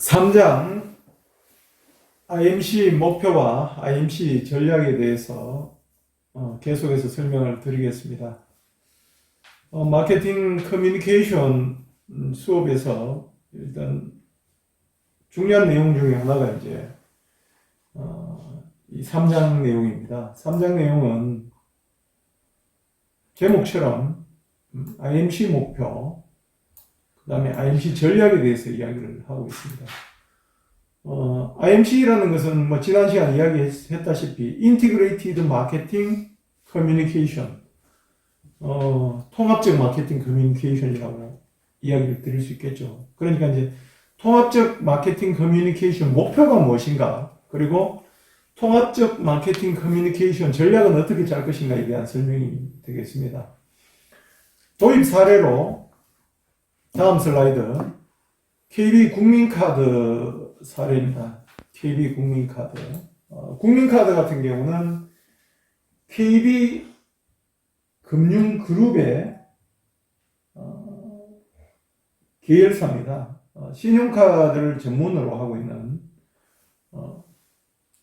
3장 IMC 목표와 IMC 전략에 대해서 계속해서 설명을 드리겠습니다. 마케팅 커뮤니케이션 수업에서 일단 중요한 내용 중에 하나가 이제 이 3장 내용입니다. 3장 내용은 제목처럼 IMC 목표, 그 다음에 IMC 전략에 대해서 이야기를 하고 있습니다. IMC라는 것은 뭐 지난 시간에 이야기했다시피 Integrated Marketing Communication, 통합적 마케팅 커뮤니케이션이라고 이야기를 드릴 수 있겠죠. 그러니까 이제 통합적 마케팅 커뮤니케이션 목표가 무엇인가, 그리고 통합적 마케팅 커뮤니케이션 전략은 어떻게 짤 것인가에 대한 설명이 되겠습니다. 도입 사례로 다음 슬라이드, KB국민카드 사례입니다. KB국민카드. 국민카드 같은 경우는 KB금융그룹의 계열사입니다. 신용카드를 전문으로 하고 있는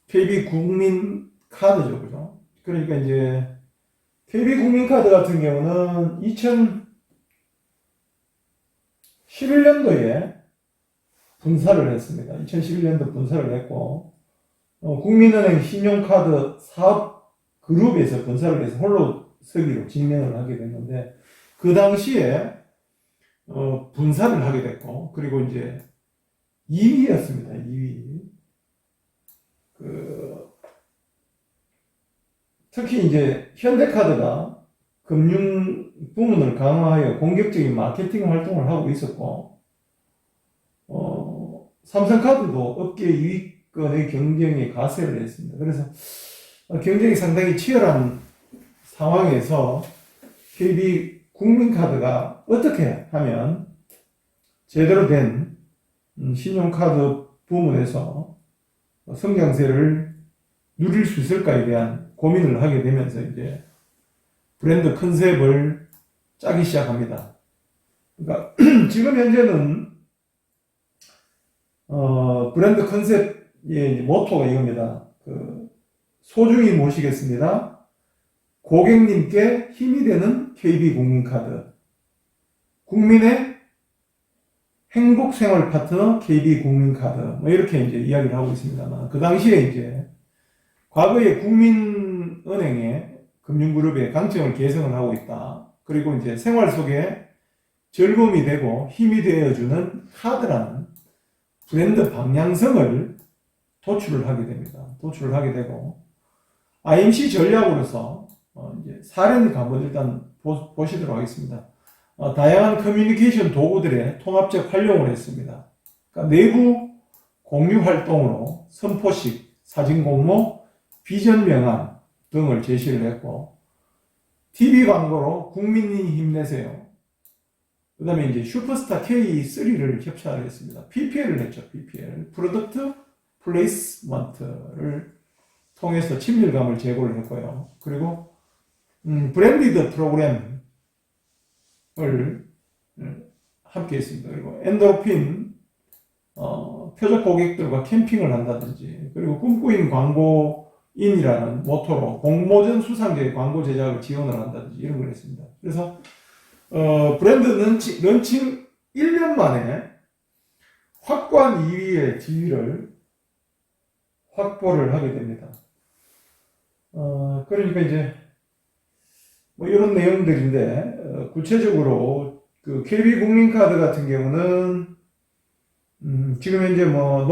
KB국민카드죠, 그죠? 그러니까 이제 KB국민카드 같은 경우는 2011년도에 분사를 했습니다. 2011년도 분사를 했고, 국민은행 신용카드 사업 그룹에서 분사를 해서 홀로 서기로 진행을 하게 됐는데, 그 당시에 분사를 하게 됐고, 그리고 이제 2위였습니다. 2위. 특히 이제 현대카드가 금융 부문을 강화하여 공격적인 마케팅 활동을 하고 있었고, 삼성카드도 업계 2위권의 경쟁에 가세를 했습니다. 그래서 경쟁이 상당히 치열한 상황에서 KB국민카드가 어떻게 하면 제대로 된 신용카드 부문에서 성장세를 누릴 수 있을까에 대한 고민을 하게 되면서 이제 브랜드 컨셉을 짜기 시작합니다. 그러니까 지금 현재는 브랜드 컨셉의 모토가 이겁니다. 소중히 모시겠습니다. 고객님께 힘이 되는 KB국민카드. 국민의 행복생활 파트너 KB국민카드. 뭐 이렇게 이제 이야기를 하고 있습니다만, 그 당시에 이제 과거에 국민은행의 금융그룹의 강점을 개선을 하고 있다. 그리고 이제 생활 속에 즐거움이 되고 힘이 되어주는 카드라는 브랜드 방향성을 도출을 하게 됩니다. 도출을 하게 되고, IMC 전략으로서 이제 사례를 한번 일단 보시도록 하겠습니다. 다양한 커뮤니케이션 도구들의 통합적 활용을 했습니다. 그러니까 내부 공유 활동으로 선포식, 사진 공모, 비전 명함 등을 제시를 했고, TV 광고로 국민이 힘내세요. 그 다음에 이제 슈퍼스타 K3를 협찬을 했습니다. PPL을 했죠. PPL. 프로덕트 플레이스먼트를 통해서 친밀감을 제고를 했고요. 그리고 브랜디드 프로그램을 함께 했습니다. 그리고 엔도핀 표적 고객들과 캠핑을 한다든지, 그리고 꿈꾸인 광고인이라는 모토로 공모전 수상자의 광고 제작을 지원을 한다든지 이런 걸 했습니다. 그래서 브랜드 런칭 1년 만에 확고한 2위의 지위를 확보를 하게 됩니다. 그러니까 이제 뭐 이런 내용들인데, 구체적으로 그 KB국민카드 같은 경우는 지금 현재 뭐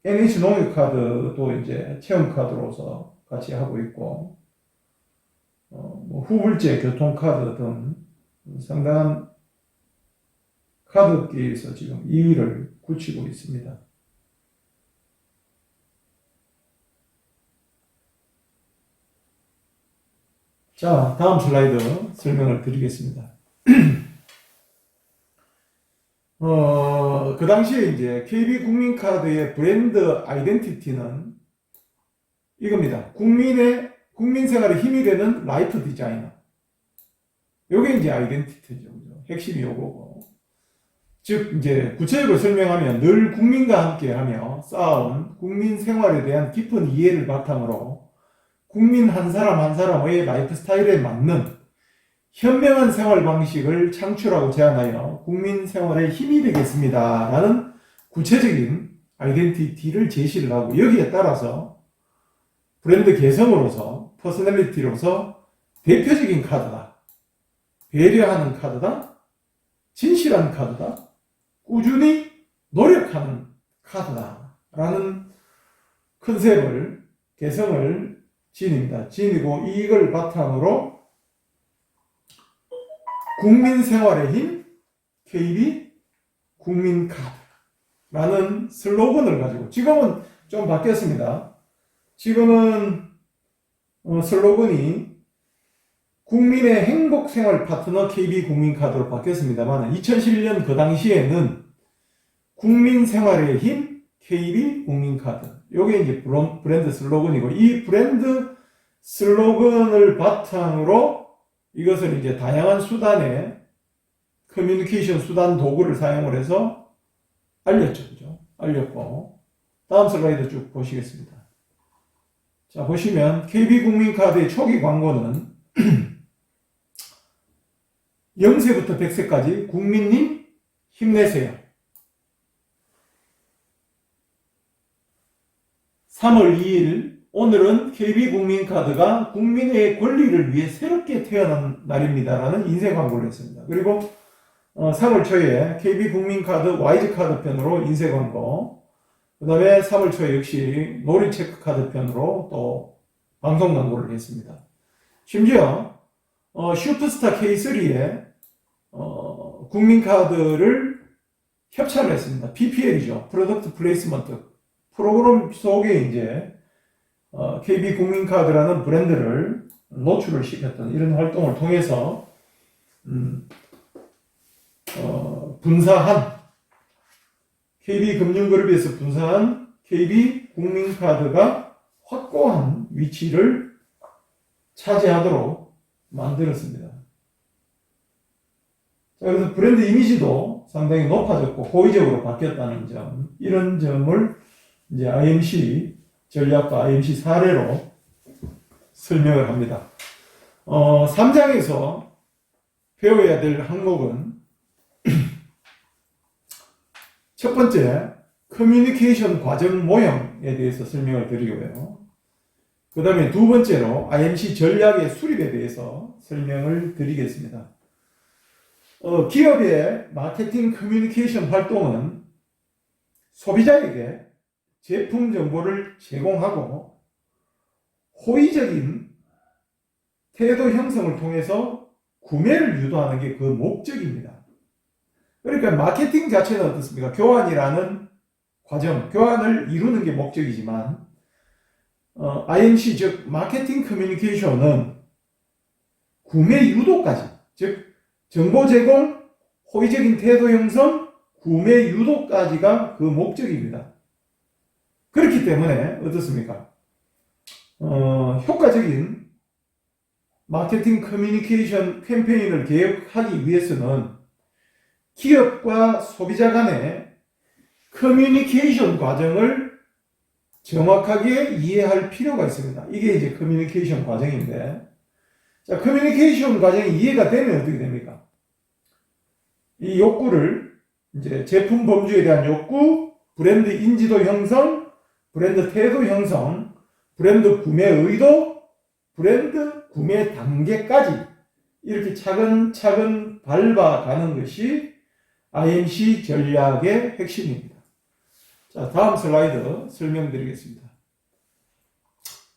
NH 농협카드도 이제 체험카드로서 같이 하고 있고, 뭐 후불제 교통카드 등 상당한 카드업계에서 지금 2위를 굳히고 있습니다. 자, 다음 슬라이드 설명을 드리겠습니다. 그 당시에 이제 KB국민카드의 브랜드 아이덴티티는 이겁니다. 국민 생활에 힘이 되는 라이프 디자이너. 요게 이제 아이덴티티죠. 핵심이 요거고. 즉 이제 구체적으로 설명하면 늘 국민과 함께하며 쌓아온 국민 생활에 대한 깊은 이해를 바탕으로 국민 한 사람 한 사람의 라이프 스타일에 맞는 현명한 생활 방식을 창출하고 제안하여 국민 생활에 힘이 되겠습니다. 라는 구체적인 아이덴티티를 제시를 하고 여기에 따라서 브랜드 개성으로서 퍼스널리티로서 대표적인 카드다. 배려하는 카드다. 진실한 카드다. 꾸준히 노력하는 카드다. 라는 컨셉을 개성을 지니고 이걸 바탕으로 국민 생활의 힘 KB 국민카드라는 슬로건을 가지고 지금은 좀 바뀌었습니다. 지금은 슬로건이 국민의 행복생활 파트너 KB 국민카드로 바뀌었습니다만 2011년 그 당시에는 국민생활의 힘 KB 국민카드 이게 이제 브랜드 슬로건이고 이 브랜드 슬로건을 바탕으로 이것을 이제 다양한 수단의 커뮤니케이션 수단 도구를 사용을 해서 알렸죠. 그죠? 알렸고 다음 슬라이드 쭉 보시겠습니다. 자, 보시면 KB국민카드의 초기 광고는 0세부터 100세까지 국민님 힘내세요. 3월 2일 오늘은 KB국민카드가 국민의 권리를 위해 새롭게 태어난 날입니다라는 인쇄 광고를 했습니다. 그리고 3월 초에 KB국민카드 와이즈카드 편으로 인쇄 광고, 그 다음에 3월 초에 역시 놀이체크카드 편으로 또 방송 광고를 했습니다. 심지어 슈퍼스타 K3에 국민카드를 협찬을 했습니다. PPL이죠. 프로덕트 플레이스먼트 프로그램 속에 이제 KB국민카드라는 브랜드를 노출을 시켰던 이런 활동을 통해서 분사한 KB금융그룹에서 분사한 KB국민카드가 확고한 위치를 차지하도록 만들었습니다. 자, 그래서 브랜드 이미지도 상당히 높아졌고 호의적으로 바뀌었다는 점, 이런 점을 이제 IMC 전략과 IMC 사례로 설명을 합니다. 3장에서 배워야 될 항목은 첫 번째, 커뮤니케이션 과정 모형에 대해서 설명을 드리고요. 그 다음에 두 번째로 IMC 전략의 수립에 대해서 설명을 드리겠습니다. 기업의 마케팅 커뮤니케이션 활동은 소비자에게 제품 정보를 제공하고 호의적인 태도 형성을 통해서 구매를 유도하는 게 그 목적입니다. 그러니까 마케팅 자체는 어떻습니까? 교환이라는 과정, 교환을 이루는 게 목적이지만 IMC 즉 마케팅 커뮤니케이션은 구매 유도까지, 즉 정보 제공, 호의적인 태도 형성, 구매 유도까지가 그 목적입니다. 그렇기 때문에 어떻습니까? 효과적인 마케팅 커뮤니케이션 캠페인을 계획하기 위해서는 기업과 소비자 간의 커뮤니케이션 과정을 정확하게 이해할 필요가 있습니다. 이게 이제 커뮤니케이션 과정인데, 자, 커뮤니케이션 과정이 이해가 되면 어떻게 됩니까? 이 욕구를 이제 제품 범주에 대한 욕구, 브랜드 인지도 형성, 브랜드 태도 형성, 브랜드 구매 의도, 브랜드 구매 단계까지 이렇게 차근차근 밟아가는 것이 IMC 전략의 핵심입니다. 자, 다음 슬라이드 설명드리겠습니다.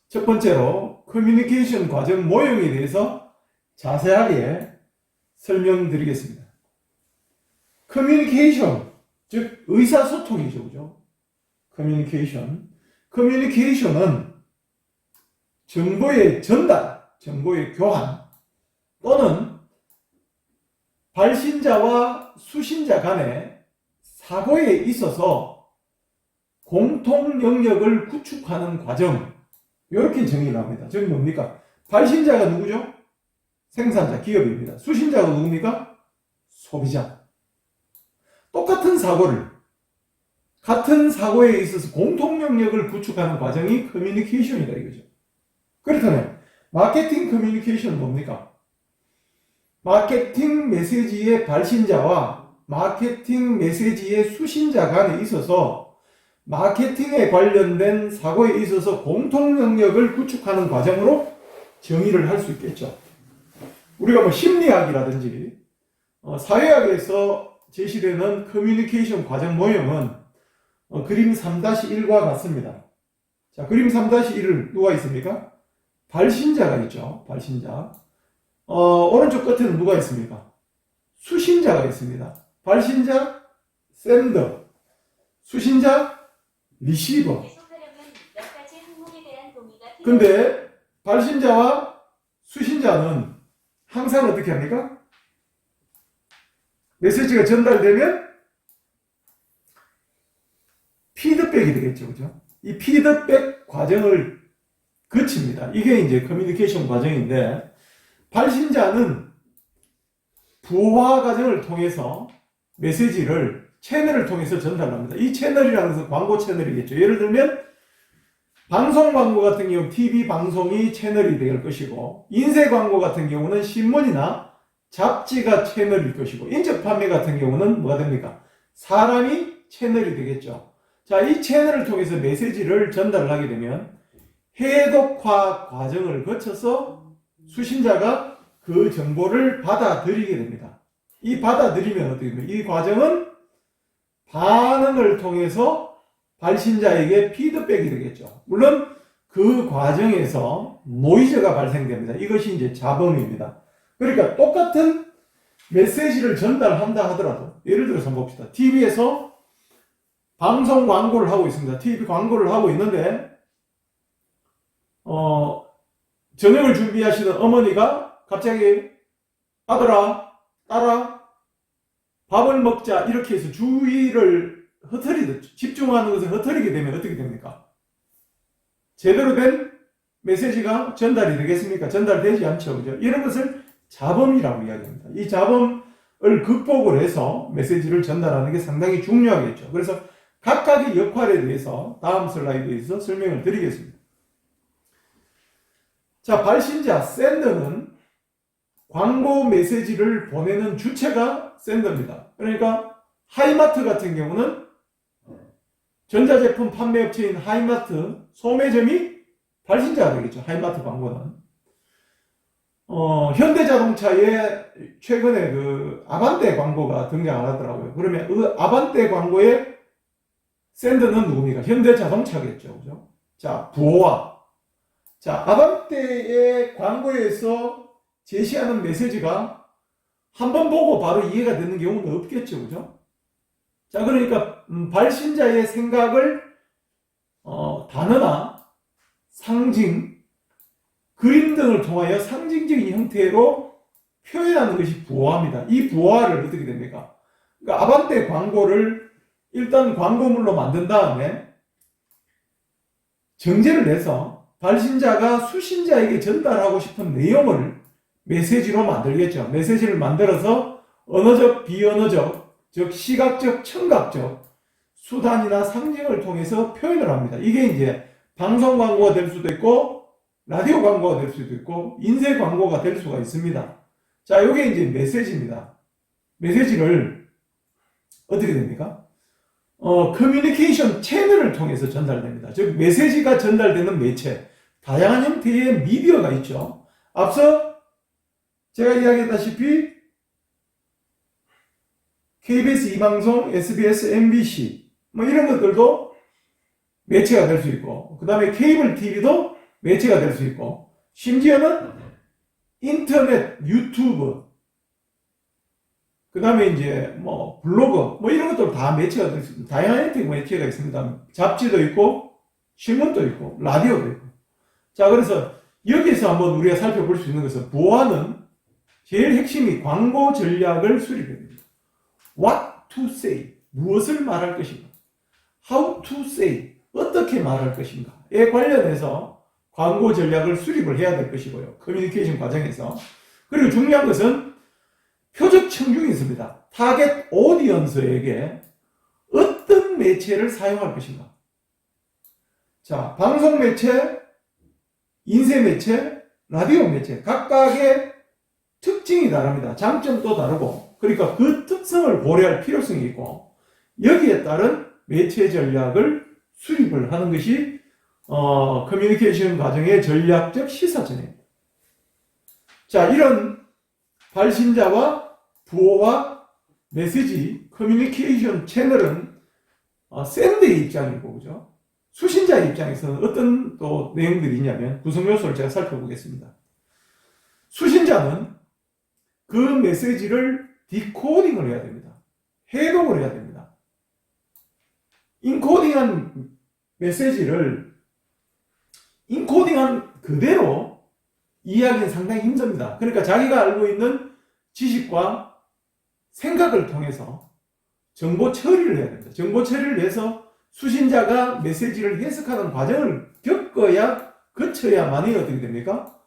첫 번째로 커뮤니케이션 과정 모형에 대해서 자세하게 설명드리겠습니다. 커뮤니케이션, 즉 의사소통이죠. 그죠? 커뮤니케이션은 정보의 전달, 정보의 교환 또는 발신자와 수신자 간의 사고에 있어서 공통 영역을 구축하는 과정, 이렇게 정의를 합니다. 즉 뭡니까? 발신자가 누구죠? 생산자, 기업입니다. 수신자가 누굽니까? 소비자. 또 같은 사고에 있어서 공통 영역을 구축하는 과정이 커뮤니케이션이다 이거죠. 그렇다면 마케팅 커뮤니케이션은 뭡니까? 마케팅 메시지의 발신자와 마케팅 메시지의 수신자 간에 있어서 마케팅에 관련된 사고에 있어서 공통 영역을 구축하는 과정으로 정의를 할 수 있겠죠. 우리가 뭐 심리학이라든지 사회학에서 제시되는 커뮤니케이션 과정 모형은 그림 3-1과 같습니다. 자, 그림 3-1을 누가 있습니까? 발신자가 있죠. 발신자. 오른쪽 끝에는 누가 있습니까? 수신자가 있습니다. 발신자, 샌더. 수신자, 리시버. 근데 발신자와 수신자는 항상 어떻게 합니까? 메시지가 전달되면 피드백이 되겠죠. 그죠? 이 피드백 과정을 거칩니다. 이게 이제 커뮤니케이션 과정인데, 발신자는 부화 과정을 통해서 메시지를 채널을 통해서 전달합니다. 이 채널이라는 것은 광고 채널이겠죠. 예를 들면 방송 광고 같은 경우 TV 방송이 채널이 될 것이고, 인쇄 광고 같은 경우는 신문이나 잡지가 채널일 것이고, 인적 판매 같은 경우는 뭐가 됩니까? 사람이 채널이 되겠죠. 자, 이 채널을 통해서 메시지를 전달하게 되면 해독화 과정을 거쳐서 수신자가 그 정보를 받아들이게 됩니다. 이 받아들이면 어떻게 됩니까? 이 과정은 반응을 통해서 발신자에게 피드백이 되겠죠. 물론 그 과정에서 노이즈가 발생됩니다. 이것이 이제 잡음입니다. 그러니까 똑같은 메시지를 전달한다 하더라도, 예를 들어서 한번 봅시다. TV에서 방송 광고를 하고 있습니다. TV 광고를 하고 있는데 저녁을 준비하시는 어머니가 갑자기 아들아, 딸아, 밥을 먹자 이렇게 해서 주의를 흐트리듯, 집중하는 것을 흐트리게 되면 어떻게 됩니까? 제대로 된 메시지가 전달이 되겠습니까? 전달되지 않죠. 그죠? 이런 것을 잡음이라고 이야기합니다. 이 잡음을 극복을 해서 메시지를 전달하는 게 상당히 중요하겠죠. 그래서 각각의 역할에 대해서 다음 슬라이드에서 설명을 드리겠습니다. 자, 발신자, 샌더는 광고 메시지를 보내는 주체가 샌더입니다. 그러니까 하이마트 같은 경우는 전자제품 판매업체인 하이마트, 소매점이 발신자가 되겠죠. 하이마트 광고는. 현대자동차에 최근에 그 아반떼 광고가 등장을 하더라고요. 그러면 그 아반떼 광고의 샌더는 누굽니까? 현대자동차겠죠. 그죠? 자, 부호화. 자, 아반떼의 광고에서 제시하는 메시지가 한번 보고 바로 이해가 되는 경우는 없겠죠. 그죠? 자, 그러니까 발신자의 생각을 단어나 상징, 그림 등을 통하여 상징적인 형태로 표현하는 것이 부호화입니다. 이 부호화를 어떻게 됩니까? 그러니까 아반떼 광고를 일단 광고물로 만든 다음에 정제를 해서 발신자가 수신자에게 전달하고 싶은 내용을 메시지로 만들겠죠. 메시지를 만들어서 언어적, 비언어적, 즉 시각적, 청각적 수단이나 상징을 통해서 표현을 합니다. 이게 이제 방송 광고가 될 수도 있고 라디오 광고가 될 수도 있고 인쇄 광고가 될 수가 있습니다. 자, 이게 이제 메시지입니다. 메시지를 어떻게 됩니까? 커뮤니케이션 채널을 통해서 전달됩니다. 즉 메시지가 전달되는 매체, 다양한 형태의 미디어가 있죠. 앞서 제가 이야기했다시피 KBS 2방송, SBS, MBC 뭐 이런 것들도 매체가 될 수 있고, 그 다음에 케이블 TV도 매체가 될 수 있고, 심지어는 인터넷, 유튜브, 그 다음에 이제 뭐 블로그 뭐 이런 것도 다 매체가 될 수 있습니다. 다양한 형태의 매체가 있습니다. 잡지도 있고 신문도 있고 라디오도 있고. 자, 그래서 여기서 한번 우리가 살펴볼 수 있는 것은 부호화는 제일 핵심이 광고 전략을 수립해야 됩니다. What to say, 무엇을 말할 것인가. How to say, 어떻게 말할 것인가에 관련해서 광고 전략을 수립을 해야 될 것이고요. 커뮤니케이션 과정에서. 그리고 중요한 것은 표적 청중이 있습니다. 타겟 오디언스에게 어떤 매체를 사용할 것인가. 자, 방송 매체, 인쇄 매체, 라디오 매체 각각의 특징이 다릅니다. 장점도 다르고, 그러니까 그 특성을 고려할 필요성이 있고, 여기에 따른 매체 전략을 수립을 하는 것이 커뮤니케이션 과정의 전략적 시사전입니다. 자, 이런 발신자와 부호와 메시지 커뮤니케이션 채널은 샌드의 입장이고, 그죠? 수신자의 입장에서는 어떤 또 내용들이 있냐면 구성 요소를 제가 살펴보겠습니다. 수신자는 그 메시지를 디코딩을 해야 됩니다. 해독을 해야 됩니다. 인코딩한 메시지를 인코딩한 그대로 이해하기는 상당히 힘듭니다. 그러니까 자기가 알고 있는 지식과 생각을 통해서 정보 처리를 해야 됩니다. 정보 처리를 해서 수신자가 메시지를 해석하는 과정을 거쳐야만이 어떻게 됩니까?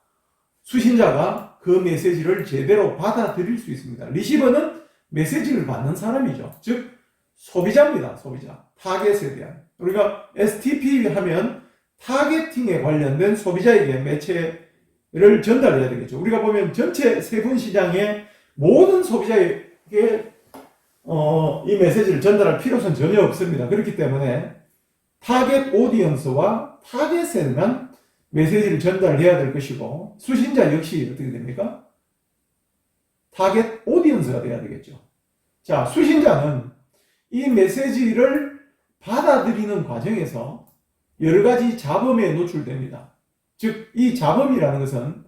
수신자가 그 메시지를 제대로 받아들일 수 있습니다. 리시버는 메시지를 받는 사람이죠. 즉 소비자입니다. 소비자. 타겟에 대한. 우리가 STP 하면 타겟팅에 관련된 소비자에게 매체를 전달해야 되겠죠. 우리가 보면 전체 세분 시장의 모든 소비자에게 이 메시지를 전달할 필요성은 전혀 없습니다. 그렇기 때문에 타겟 오디언스와 타겟에만 메시지를 전달해야 될 것이고, 수신자 역시 어떻게 됩니까? 타겟 오디언스가 돼야 되겠죠. 자, 수신자는 이 메시지를 받아들이는 과정에서 여러 가지 잡음에 노출됩니다. 즉, 이 잡음이라는 것은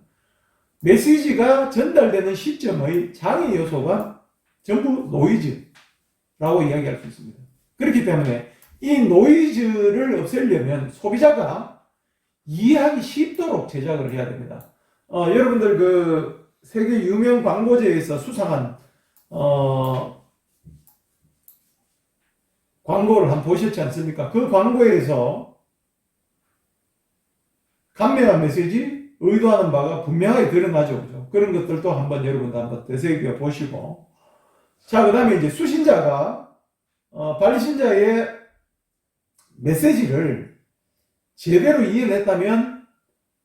메시지가 전달되는 시점의 장애 요소가 전부 노이즈라고 이야기할 수 있습니다. 그렇기 때문에 이 노이즈를 없애려면 소비자가 이해하기 쉽도록 제작을 해야 됩니다. 여러분들 그 세계 유명 광고제에서 수상한 광고를 한번 보셨지 않습니까? 그 광고에서 간매한 메시지, 의도하는 바가 분명하게 드러나죠. 그죠? 그런 것들도 한번 여러분도 한번 되새겨 보시고. 자, 그 다음에 이제 수신자가, 발신자의 메시지를 제대로 이해를 했다면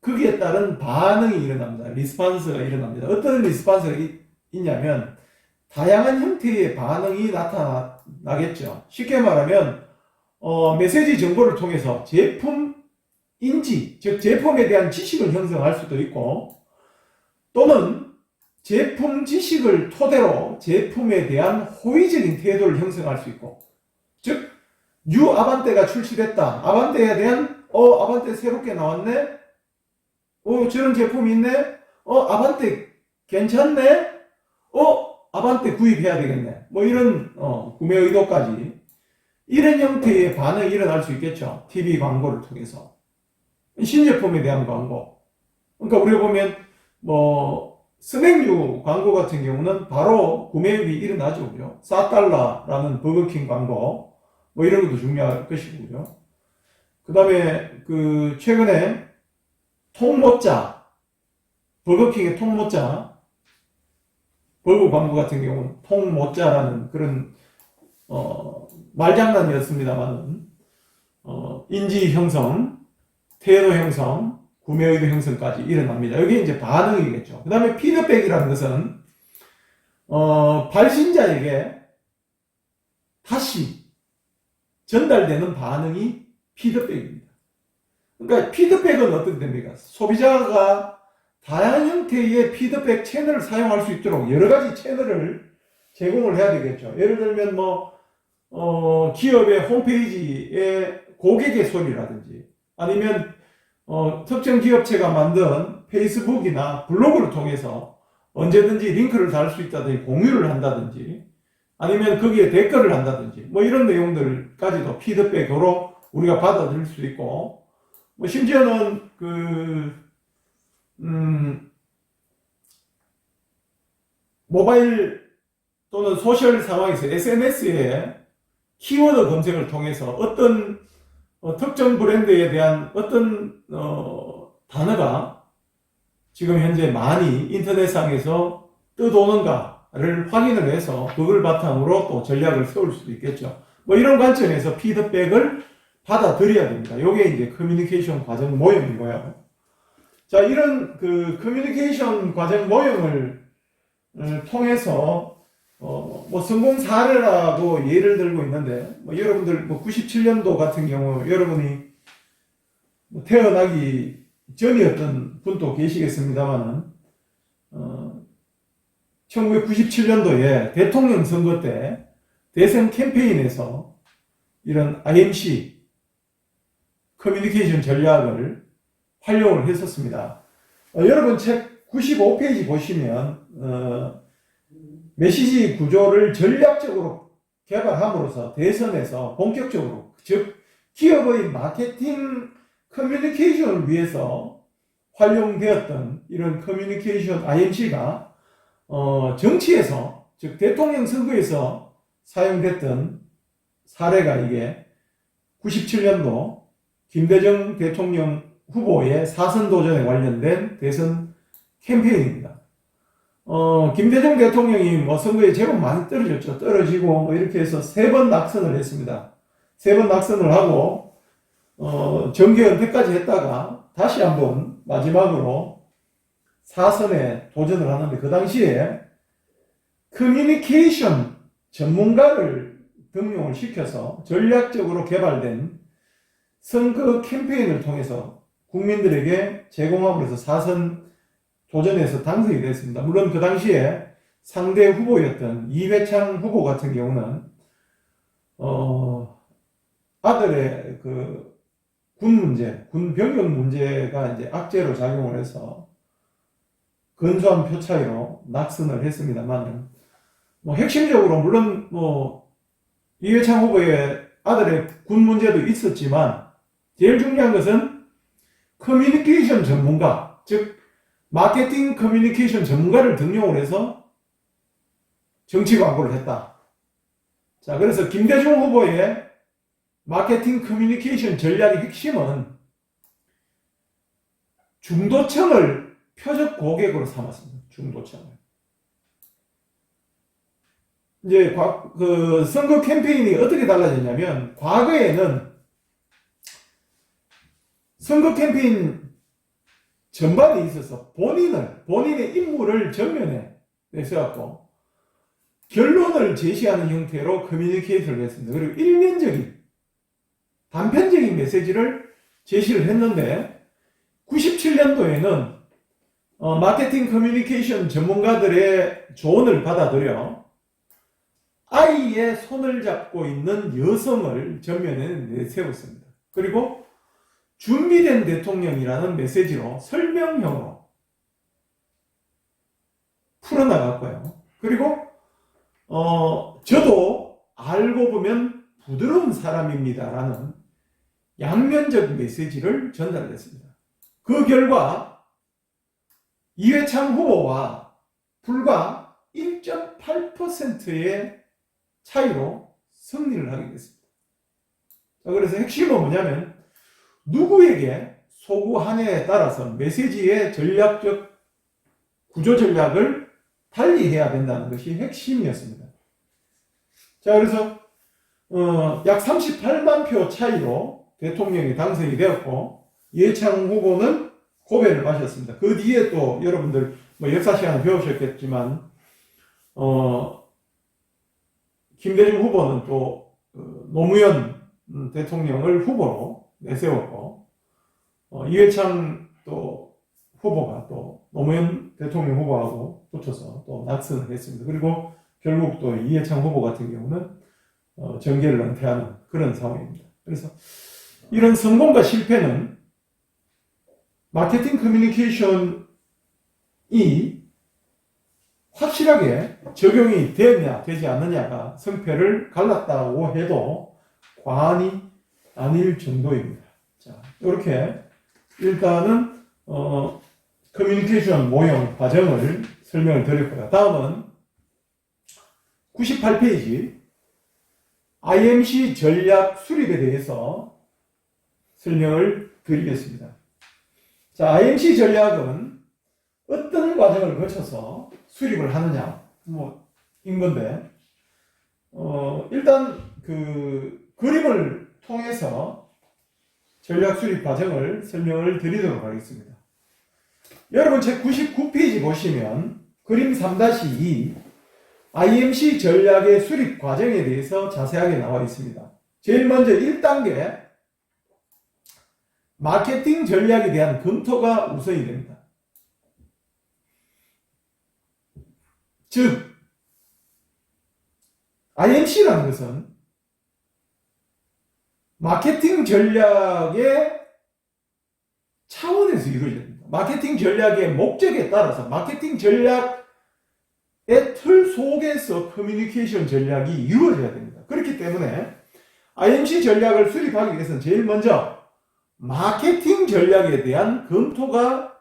거기에 따른 반응이 일어납니다. 리스판스가 일어납니다. 어떤 리스판스가 있냐면 다양한 형태의 반응이 나타나겠죠. 쉽게 말하면 메시지 정보를 통해서 제품 인지, 즉 제품에 대한 지식을 형성할 수도 있고, 또는 제품 지식을 토대로 제품에 대한 호의적인 태도를 형성할 수 있고, 즉 뉴 아반떼가 출시됐다. 아반떼에 대한 아반떼 새롭게 나왔네? 저런 제품이 있네? 아반떼 괜찮네? 아반떼 구입해야 되겠네. 뭐 이런 구매 의도까지 이런 형태의 반응이 일어날 수 있겠죠. TV 광고를 통해서. 신제품에 대한 광고. 그러니까 우리가 보면 스낵류 광고 같은 경우는 바로 구매율이 일어나죠. 그죠? 4달러라는 버거킹 광고. 뭐 이런 것도 중요할 것이고, 그죠? 그 다음에 최근에 통모짜, 버거킹의 통모짜, 버거 광고 같은 경우는 통모짜라는 그런 말장난이었습니다만 인지 형성, 태도 형성, 구매 의도 형성까지 일어납니다. 여기 이제 반응이겠죠. 그 다음에 피드백이라는 것은 발신자에게 다시 전달되는 반응이 피드백입니다. 그러니까 피드백은 어떻게 됩니까? 소비자가 다양한 형태의 피드백 채널을 사용할 수 있도록 여러 가지 채널을 제공을 해야 되겠죠. 예를 들면 기업의 홈페이지에 고객의 소리라든지, 아니면 특정 기업체가 만든 페이스북이나 블로그를 통해서 언제든지 링크를 달 수 있다든지 공유를 한다든지, 아니면 거기에 댓글을 한다든지, 뭐 이런 내용들까지도 피드백으로 우리가 받아들일 수 있고, 심지어는 모바일 또는 소셜 상황에서 SNS에 키워드 검색을 통해서 어떤 특정 브랜드에 대한 어떤 단어가 지금 현재 많이 인터넷상에서 떠도는가를 확인을 해서 그걸 바탕으로 또 전략을 세울 수도 있겠죠. 뭐 이런 관점에서 피드백을 받아들여야 됩니다. 요게 이제 커뮤니케이션 과정 모형이고요. 자, 이런 그 커뮤니케이션 과정 모형을 통해서 뭐 성공 사례라고 예를 들고 있는데, 뭐 여러분들 뭐 97년도 같은 경우 여러분이 뭐 태어나기 전이었던 분도 계시겠습니다만은 1997년도에 대통령 선거 때 대선 캠페인에서 이런 IMC 커뮤니케이션 전략을 활용을 했었습니다. 여러분 책 95페이지 보시면 메시지 구조를 전략적으로 개발함으로써 대선에서 본격적으로, 즉 기업의 마케팅 커뮤니케이션을 위해서 활용되었던 이런 커뮤니케이션 IMC가 정치에서, 즉 대통령 선거에서 사용됐던 사례가 이게 97년도 김대중 대통령 후보의 사선 도전에 관련된 대선 캠페인입니다. 김대중 대통령이 뭐 선거에 제법 많이 떨어졌죠. 떨어지고 뭐 이렇게 해서 3번 낙선을 했습니다. 3번 낙선을 하고 정계 은퇴까지 했다가 다시 한번 마지막으로 사선에 도전을 하는데, 그 당시에 커뮤니케이션 전문가를 등용을 시켜서 전략적으로 개발된 선거 캠페인을 통해서 국민들에게 제공함으로 해서 사선 도전에서 당선이 됐습니다. 물론 그 당시에 상대 후보였던 이회창 후보 같은 경우는 아들의 그 군 문제, 군 병역 문제가 이제 악재로 작용을 해서 근소한 표 차이로 낙선을 했습니다만, 뭐 핵심적으로 물론 뭐 이회창 후보의 아들의 군 문제도 있었지만 제일 중요한 것은 커뮤니케이션 전문가, 즉 마케팅 커뮤니케이션 전문가를 등용을 해서 정치 광고를 했다. 자, 그래서 김대중 후보의 마케팅 커뮤니케이션 전략의 핵심은 중도층을 표적 고객으로 삼았습니다. 중도층을. 이제 그 선거 캠페인이 어떻게 달라졌냐면, 과거에는 선거 캠페인 전반에 있어서 본인의 임무를 전면에 내세웠고 결론을 제시하는 형태로 커뮤니케이션을 했습니다. 그리고 일면적인 단편적인 메시지를 제시를 했는데, 97년도에는 마케팅 커뮤니케이션 전문가들의 조언을 받아들여 아이의 손을 잡고 있는 여성을 전면에 내세웠습니다. 그리고 준비된 대통령이라는 메시지로 설명형으로 풀어나갔고요. 그리고 저도 알고 보면 부드러운 사람입니다라는 양면적 메시지를 전달했습니다. 그 결과 이회창 후보와 불과 1.8%의 차이로 승리를 하게 됐습니다. 자, 그래서 핵심은 뭐냐면, 누구에게 소구하냐에 따라서 메시지의 전략적 구조 전략을 달리해야 된다는 것이 핵심이었습니다. 자, 그래서 약 38만 표 차이로 대통령이 당선이 되었고 이회창 후보는 고배를 마셨습니다. 그 뒤에 또 여러분들 뭐 역사 시간을 배우셨겠지만 김대중 후보는 또 노무현 대통령을 후보로 내세웠고 이회창 또 후보가 또 노무현 대통령 후보하고 붙어서 또 낙선을 했습니다. 그리고 결국 또 이회창 후보 같은 경우는 정계를 은퇴하는 그런 상황입니다. 그래서 이런 성공과 실패는 마케팅 커뮤니케이션이 확실하게 적용이 되느냐 되지 않느냐가 성패를 갈랐다고 해도 과언이 아닐 정도입니다. 자, 이렇게 일단은 커뮤니케이션 모형 과정을 설명을 드렸고요. 다음은 98페이지 IMC 전략 수립에 대해서 설명을 드리겠습니다. 자, IMC 전략은 어떤 과정을 거쳐서 수립을 하느냐, 인 건데, 일단 그 그림을 통해서 전략 수립 과정을 설명을 드리도록 하겠습니다. 여러분 제 99페이지 보시면 그림 3-2 IMC 전략의 수립 과정에 대해서 자세하게 나와 있습니다. 제일 먼저 1단계 마케팅 전략에 대한 검토가 우선이 됩니다. 즉 IMC라는 것은 마케팅 전략의 차원에서 이루어져야 됩니다. 마케팅 전략의 목적에 따라서 마케팅 전략의 틀 속에서 커뮤니케이션 전략이 이루어져야 됩니다. 그렇기 때문에 IMC 전략을 수립하기 위해서는 제일 먼저 마케팅 전략에 대한 검토가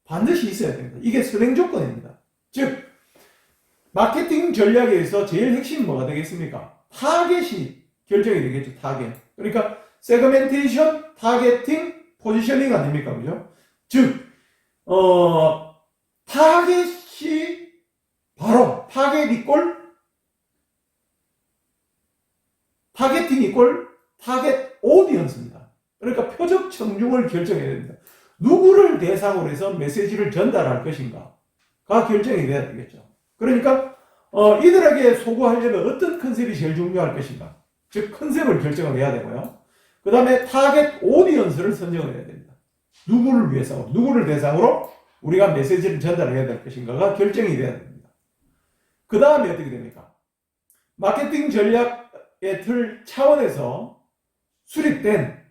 반드시 있어야 됩니다. 이게 선행 조건입니다. 즉 마케팅 전략에서 제일 핵심은 뭐가 되겠습니까? 타겟이 결정이 되겠죠. 타겟. 그러니까 세그멘테이션, 타겟팅, 포지셔닝 아닙니까? 그죠? 즉 타겟이 바로 타겟 이꼴 타겟팅 이꼴 타겟 오디언스입니다. 그러니까 표적 청중을 결정해야 됩니다. 누구를 대상으로 해서 메시지를 전달할 것인가가 결정이 돼야 되겠죠. 그러니까 이들에게 소구하려면 어떤 컨셉이 제일 중요할 것인가. 즉 컨셉을 결정을 해야 되고요. 그 다음에 타겟 오디언스를 선정을 해야 됩니다. 누구를 위해서, 누구를 대상으로 우리가 메시지를 전달해야 될 것인가가 결정이 돼야 됩니다. 그 다음에 어떻게 됩니까? 마케팅 전략의 틀 차원에서 수립된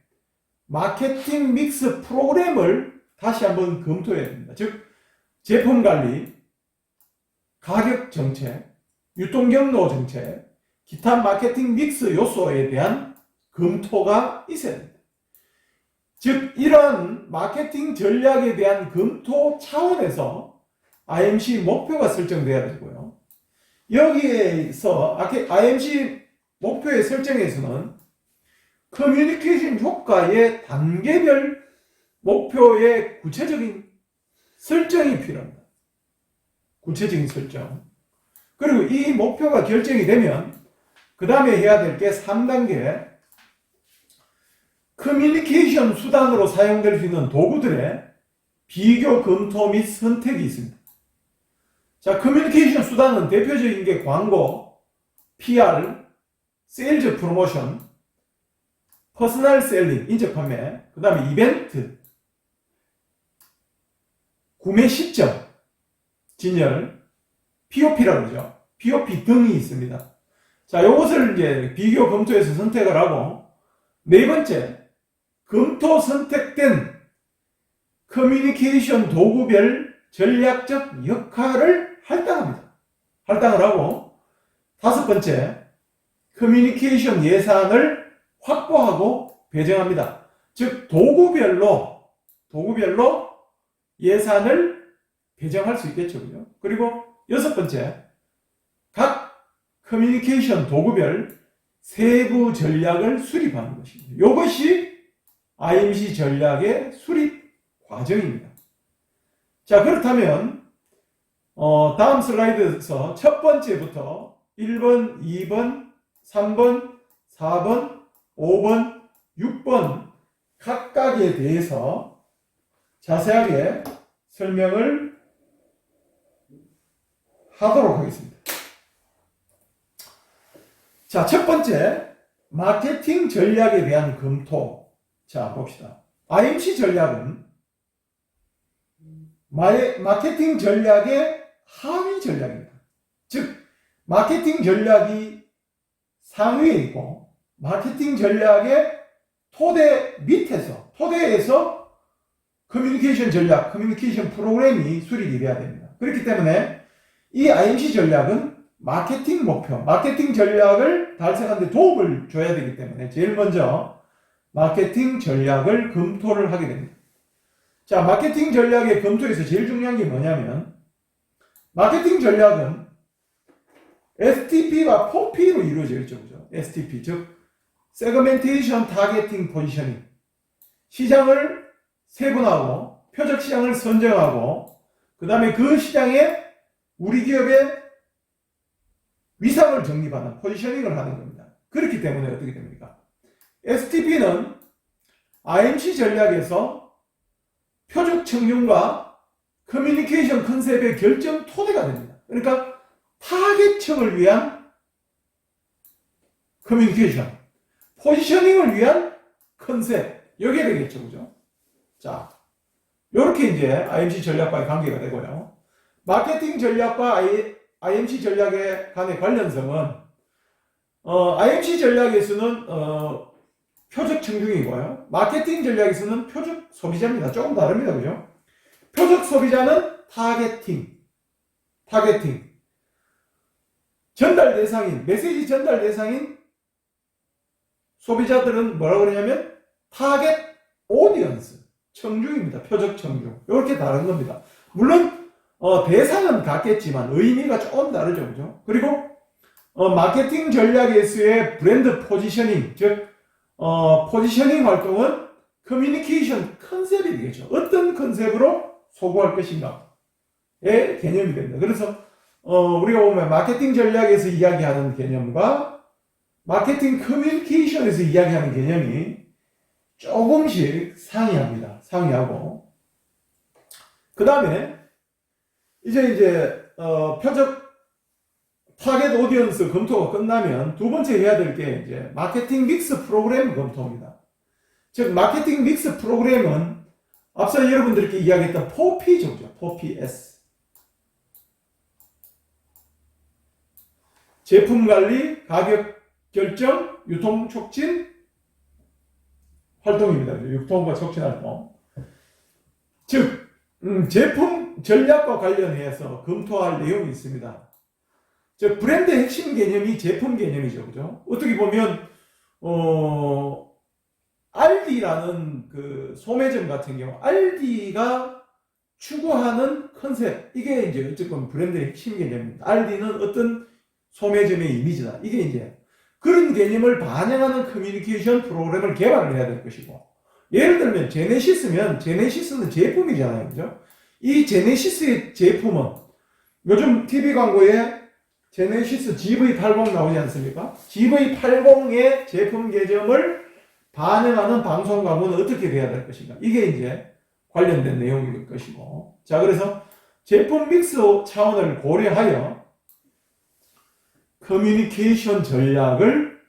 마케팅 믹스 프로그램을 다시 한번 검토해야 됩니다. 즉 제품 관리, 가격 정책, 유통 경로 정책, 기타 마케팅 믹스 요소에 대한 검토가 있어야 됩니다. 즉 이런 마케팅 전략에 대한 검토 차원에서 IMC 목표가 설정돼야 되고요. 여기에서 IMC 목표의 설정에서는 커뮤니케이션 효과의 단계별 목표의 구체적인 설정이 필요합니다. 구체적인 설정. 그리고 이 목표가 결정이 되면 그 다음에 해야 될 게 3단계 커뮤니케이션 수단으로 사용될 수 있는 도구들의 비교, 검토 및 선택이 있습니다. 자, 커뮤니케이션 수단은 대표적인 게 광고, PR, 세일즈 프로모션, 퍼스널 셀링, 인적 판매, 그 다음에 이벤트, 구매 시점, 진열, POP라고 그러죠. POP 등이 있습니다. 자, 이것을 이제 비교 검토해서 선택을 하고, 네 번째, 검토 선택된 커뮤니케이션 도구별 전략적 역할을 할당합니다. 할당을 하고, 다섯 번째, 커뮤니케이션 예산을 확보하고 배정합니다. 즉, 도구별로 예산을 배정할 수 있겠죠. 그죠? 그리고 여섯 번째, 각 커뮤니케이션 도구별 세부 전략을 수립하는 것입니다. 이것이 IMC 전략의 수립 과정입니다. 자, 그렇다면 다음 슬라이드에서 첫 번째부터 1번, 2번, 3번, 4번, 5번, 6번 각각에 대해서 자세하게 설명을 하도록 하겠습니다. 자, 첫 번째, 마케팅 전략에 대한 검토. 자, 봅시다. IMC 전략은 마케팅 전략의 하위 전략입니다. 즉, 마케팅 전략이 상위에 있고, 마케팅 전략의 토대에서 커뮤니케이션 전략, 커뮤니케이션 프로그램이 수립이 돼야 됩니다. 그렇기 때문에 이 IMC 전략은 마케팅 목표, 마케팅 전략을 달성하는 데 도움을 줘야 되기 때문에 제일 먼저 마케팅 전략을 검토를 하게 됩니다. 자, 마케팅 전략의 검토에서 제일 중요한 게 뭐냐면 마케팅 전략은 STP와 POP로 이루어져 있죠. 그죠? STP, 즉 세그멘테이션, 타겟팅, 포지셔닝. 시장을 세분하고 표적 시장을 선정하고 그 다음에 그 시장에 우리 기업의 위상을 정립하는 포지셔닝을 하는 겁니다. 그렇기 때문에 어떻게 됩니까? STP는 IMC 전략에서 표적 청중과 커뮤니케이션 컨셉의 결정 토대가 됩니다. 그러니까 타겟층을 위한 커뮤니케이션, 포지셔닝을 위한 컨셉, 여기에 되겠죠, 그죠? 자, 요렇게 이제 IMC 전략과의 관계가 되고요. 마케팅 전략과 IMC 전략의 간의 관련성은, IMC 전략에서는, 표적 청중이고요. 마케팅 전략에서는 표적 소비자입니다. 조금 다릅니다, 그죠? 표적 소비자는 타겟팅. 전달 대상인, 메시지 전달 대상인 소비자들은 뭐라고 그러냐면 타겟 오디언스, 청중입니다. 표적 청중. 이렇게 다른 겁니다. 물론 대상은 같겠지만 의미가 조금 다르죠. 그죠? 그리고 마케팅 전략에서의 브랜드 포지셔닝, 즉 포지셔닝 활동은 커뮤니케이션 컨셉이 되겠죠. 어떤 컨셉으로 소구할 것인가의 개념이 됩니다. 그래서 우리가 보면 마케팅 전략에서 이야기하는 개념과 마케팅 커뮤니케이션에서 이야기하는 개념이 조금씩 상이합니다. 상이하고. 그 다음에, 이제, 표적 타겟 오디언스 검토가 끝나면 두 번째 해야 될 게 이제 마케팅 믹스 프로그램 검토입니다. 즉, 마케팅 믹스 프로그램은 앞서 여러분들께 이야기했던 4P죠. 4PS. 제품 관리, 가격 결정, 유통 촉진 활동입니다. 유통과 촉진 활동. 즉, 제품 전략과 관련해서 검토할 내용이 있습니다. 즉, 브랜드 핵심 개념이 제품 개념이죠. 그죠? 어떻게 보면, 알디라는 그 소매점 같은 경우, 알디가 추구하는 컨셉, 이게 이제 어쨌든 브랜드의 핵심 개념입니다. 알디는 어떤 소매점의 이미지다. 이게 이제 그런 개념을 반영하는 커뮤니케이션 프로그램을 개발을 해야 될 것이고, 예를 들면 제네시스면 제네시스는 제품이잖아요. 그죠? 이 제네시스의 제품은 요즘 TV 광고에 제네시스 GV80 나오지 않습니까? GV80의 제품 개념을 반영하는 방송 광고는 어떻게 돼야 될 것인가? 이게 이제 관련된 내용일 것이고. 자, 그래서 제품 믹스 차원을 고려하여 커뮤니케이션 전략을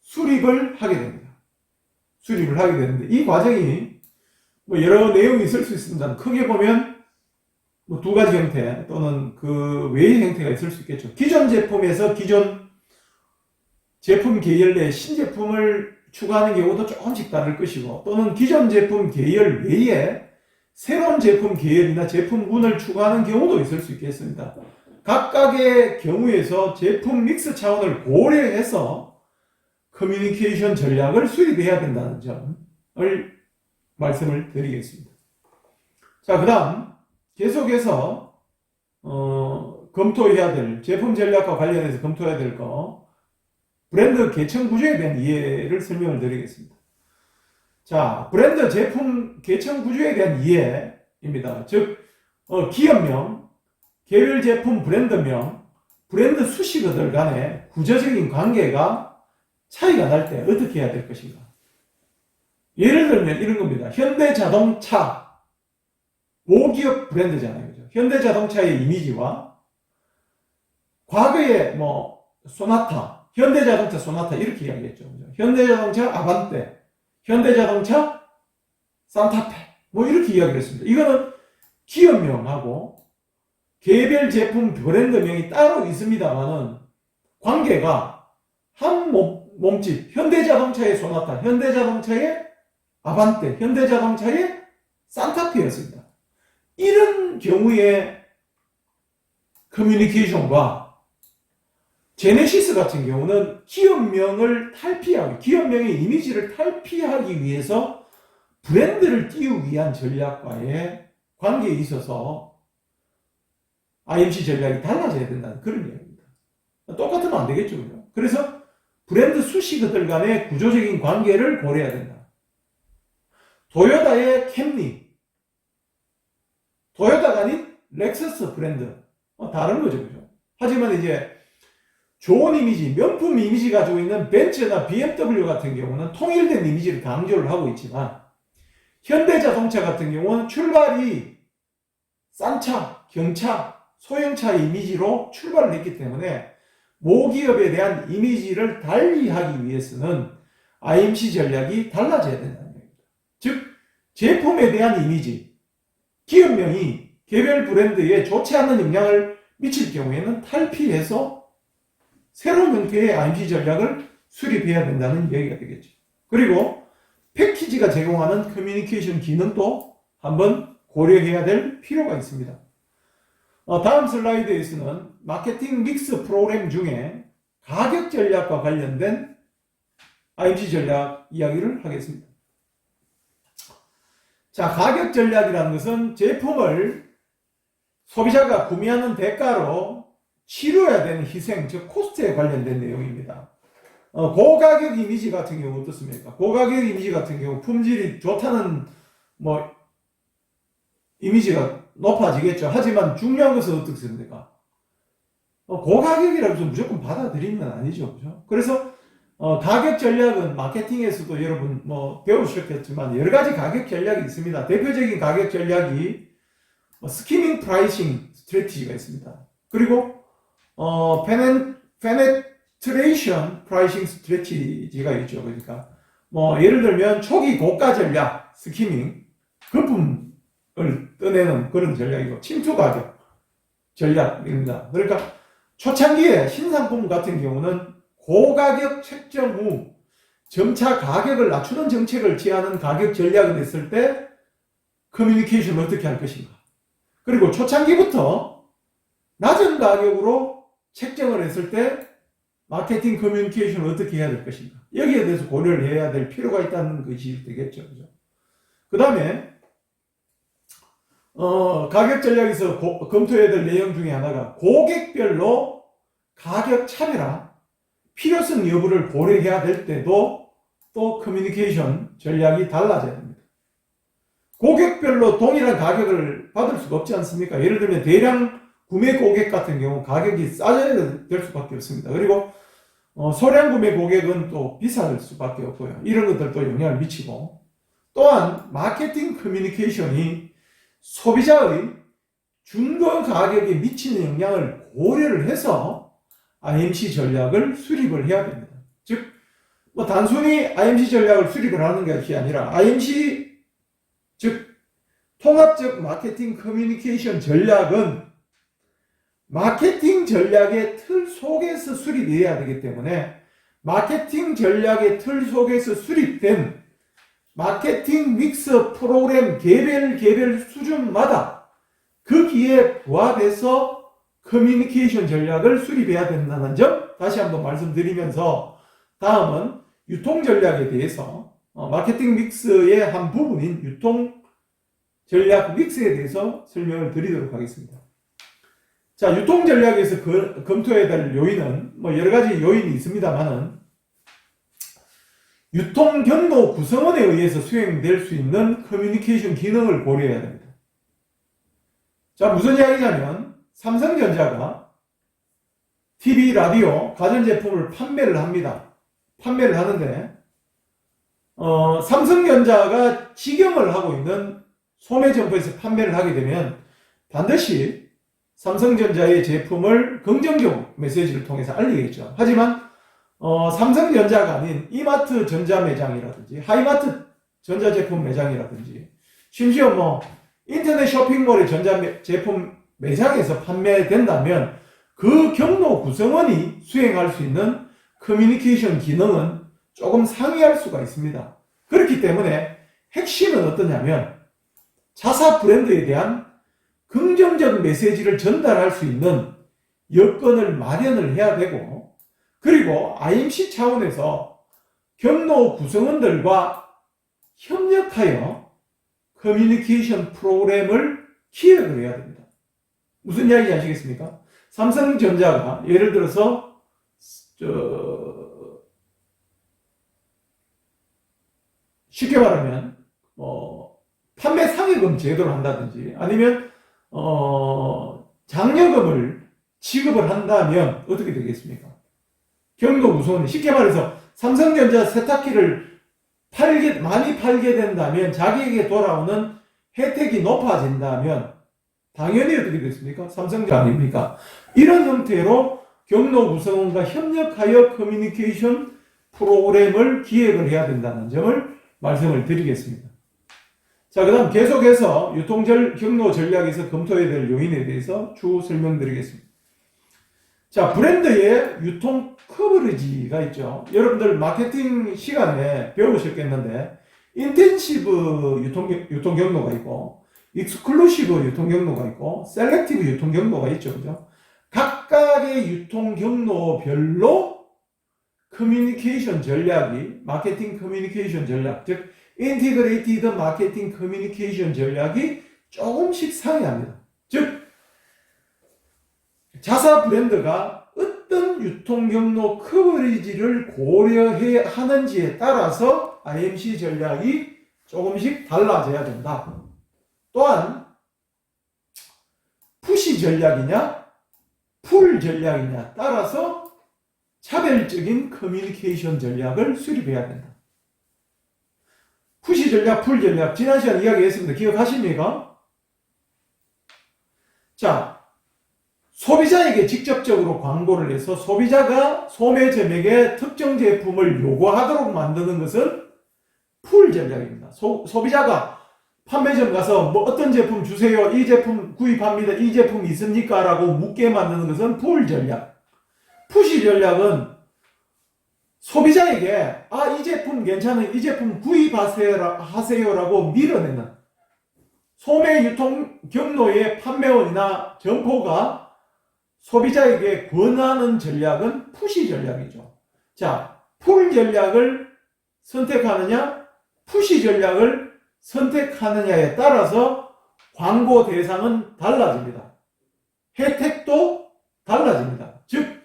수립을 하게 됩니다. 수립을 하게 되는데, 이 과정이 뭐 여러 내용이 있을 수 있습니다. 크게 보면 뭐 두 가지 형태 또는 그 외의 형태가 있을 수 있겠죠. 기존 제품에서 기존 제품 계열 내 신제품을 추가하는 경우도 조금씩 다를 것이고, 또는 기존 제품 계열 외에 새로운 제품 계열이나 제품군을 추가하는 경우도 있을 수 있겠습니다. 각각의 경우에서 제품 믹스 차원을 고려해서 커뮤니케이션 전략을 수립해야 된다는 점을 말씀을 드리겠습니다. 자, 그 다음 계속해서 검토해야 될 제품 전략과 관련해서 검토해야 될 거, 브랜드 계층 구조에 대한 이해를 설명을 드리겠습니다. 자, 브랜드 제품 계층 구조에 대한 이해입니다. 즉, 기업명, 개별 제품 브랜드명, 브랜드 수식어들 간의 구조적인 관계가 차이가 날 때 어떻게 해야 될 것인가. 예를 들면 이런 겁니다. 현대자동차, 모기업 브랜드잖아요. 그죠? 현대자동차의 이미지와 과거에 뭐 소나타, 현대자동차 소나타 이렇게 이야기했죠. 그죠? 현대자동차 아반떼, 현대자동차 산타페 뭐 이렇게 이야기를 했습니다. 이거는 기업명하고 개별 제품 브랜드명이 따로 있습니다만은 관계가 한 몸집, 현대자동차의 소나타, 현대자동차의 아반떼, 현대자동차의 산타페였습니다. 이런 경우에 커뮤니케이션과 제네시스 같은 경우는 기업명을 탈피하기, 기업명의 이미지를 탈피하기 위해서 브랜드를 띄우기 위한 전략과의 관계에 있어서 IMC 전략이 달라져야 된다는 그런 이야기입니다. 똑같으면 안 되겠죠. 그죠? 그래서 브랜드 수식어들 간의 구조적인 관계를 고려해야 된다. 도요타의 캠리, 도요타가 아닌 렉서스 브랜드, 다른 거죠. 그죠? 하지만 이제 좋은 이미지, 명품 이미지 가지고 있는 벤츠나 BMW 같은 경우는 통일된 이미지를 강조를 하고 있지만 현대자동차 같은 경우는 출발이 싼 차, 경차, 소형차의 이미지로 출발을 했기 때문에 모기업에 대한 이미지를 달리하기 위해서는 IMC 전략이 달라져야 된다는 얘기입니다. 즉 제품에 대한 이미지, 기업명이 개별 브랜드에 좋지 않은 영향을 미칠 경우에는 탈피해서 새로운 형태의 IMC 전략을 수립해야 된다는 얘기가 되겠죠. 그리고 패키지가 제공하는 커뮤니케이션 기능도 한번 고려해야 될 필요가 있습니다. 다음 슬라이드에서는 마케팅 믹스 프로그램 중에 가격 전략과 관련된 IMC 전략 이야기를 하겠습니다. 자, 가격 전략이라는 것은 제품을 소비자가 구매하는 대가로 치러야 되는 희생, 즉 코스트에 관련된 내용입니다. 고가격 이미지 같은 경우 어떻습니까? 고가격 이미지 같은 경우 품질이 좋다는 이미지가 높아지겠죠. 하지만 중요한 것은 어떻습니까? 고가격이라고 해서 무조건 받아들이는 건 아니죠. 그죠? 그래서 가격 전략은 마케팅에서도 여러분 배우셨겠지만 여러 가지 가격 전략이 있습니다. 대표적인 가격 전략이 스키밍 프라이싱 스트래티지가 있습니다. 그리고 페네트레이션 프라이싱 스트래티지가 있죠. 그러니까 예를 들면 초기 고가 전략 스키밍 거품을 떠내는 그런 전략이고 침투 가격 전략입니다. 그러니까 초창기에 신상품 같은 경우는 고가격 책정 후 점차 가격을 낮추는 정책을 취하는 가격 전략을 냈을 때 커뮤니케이션을 어떻게 할 것인가. 그리고 초창기부터 낮은 가격으로 책정을 했을 때 마케팅 커뮤니케이션을 어떻게 해야 될 것인가. 여기에 대해서 고려를 해야 될 필요가 있다는 것이 되겠죠. 그죠? 그 다음에 가격 전략에서 검토해야 될 내용 중에 하나가 고객별로 가격 차별화, 필요성 여부를 고려해야 될 때도 또 커뮤니케이션 전략이 달라져야 됩니다. 고객별로 동일한 가격을 받을 수가 없지 않습니까? 예를 들면 대량 구매 고객 같은 경우 가격이 싸져야 될 수밖에 없습니다. 그리고 소량 구매 고객은 또 비쌀 수밖에 없고요. 이런 것들도 영향을 미치고, 또한 마케팅 커뮤니케이션이 소비자의 중거 가격에 미치는 영향을 고려를 해서 IMC 전략을 수립을 해야 됩니다. 즉, 단순히 IMC 전략을 수립을 하는 것이 아니라 IMC, 즉 통합적 마케팅 커뮤니케이션 전략은 마케팅 전략의 틀 속에서 수립해야 되기 때문에 마케팅 전략의 틀 속에서 수립된 마케팅 믹스 프로그램 개별 수준마다 거기에 부합해서 커뮤니케이션 전략을 수립해야 된다는 점 다시 한번 말씀드리면서 다음은 유통 전략에 대해서 마케팅 믹스의 한 부분인 유통 전략 믹스에 대해서 설명을 드리도록 하겠습니다. 자, 유통 전략에서 검토해야 될 요인은 여러 가지 요인이 있습니다만은 유통 경로 구성원에 의해서 수행될 수 있는 커뮤니케이션 기능을 고려해야 됩니다. 자, 무슨 이야기냐면 삼성전자가 TV, 라디오, 가전제품을 판매를 합니다. 판매를 하는데 삼성전자가 직영을 하고 있는 소매점포에서 판매를 하게 되면 반드시 삼성전자의 제품을 긍정적 메시지를 통해서 알리겠죠. 하지만 삼성전자가 아닌 이마트 전자매장이라든지 하이마트 전자제품 매장이라든지 심지어 인터넷 쇼핑몰의 전자제품 매장에서 판매된다면 그 경로 구성원이 수행할 수 있는 커뮤니케이션 기능은 조금 상이할 수가 있습니다. 그렇기 때문에 핵심은 어떠냐면 자사 브랜드에 대한 긍정적 메시지를 전달할 수 있는 여건을 마련을 해야 되고, 그리고 IMC 차원에서 경로 구성원들과 협력하여 커뮤니케이션 프로그램을 기획을 해야 됩니다. 무슨 이야기 아시겠습니까? 삼성전자가 예를 들어서 쉽게 말하면 판매 상여금 제도를 한다든지 아니면 장려금을 지급을 한다면 어떻게 되겠습니까? 경로 구성원이 쉽게 말해서 삼성전자 세탁기를 많이 팔게 된다면 자기에게 돌아오는 혜택이 높아진다면 당연히 어떻게 됐습니까? 삼성전자 아닙니까? 이런 형태로 경로 구성원과 협력하여 커뮤니케이션 프로그램을 기획을 해야 된다는 점을 말씀을 드리겠습니다. 자, 그 다음 계속해서 경로 전략에서 검토해야 될 요인에 대해서 추후 설명드리겠습니다. 자, 브랜드의 유통 커버리지가 있죠. 여러분들 마케팅 시간에 배우셨겠는데 인텐시브 유통 경로가 있고 익스클루시브 유통 경로가 있고 셀렉티브 유통 경로가 있죠. 그죠? 각각의 유통 경로별로 커뮤니케이션 전략이 마케팅 커뮤니케이션 전략, 즉 인티그레이티드 마케팅 커뮤니케이션 전략이 조금씩 상이합니다. 즉 자사 브랜드가 어떤 유통 경로 커버리지를 고려해야 하는지에 따라서 IMC 전략이 조금씩 달라져야 된다. 또한 푸시 전략이냐 풀 전략이냐 따라서 차별적인 커뮤니케이션 전략을 수립해야 된다. 푸시 전략, 풀 전략 지난 시간 이야기했습니다. 기억하십니까? 자, 소비자에게 직접적으로 광고를 해서 소비자가 소매점에게 특정 제품을 요구하도록 만드는 것은 풀 전략입니다. 소비자가 판매점 가서 뭐 어떤 제품 주세요, 이 제품 구입합니다, 이 제품 있습니까? 라고 묻게 만드는 것은 풀 전략. 푸시 전략은 소비자에게 이 제품 괜찮은 이 제품 구입하세요라고 밀어내는 소매 유통 경로의 판매원이나 점포가 소비자에게 권하는 전략은 푸시 전략이죠. 자, 풀 전략을 선택하느냐 푸시 전략을 선택하느냐에 따라서 광고 대상은 달라집니다. 혜택도 달라집니다. 즉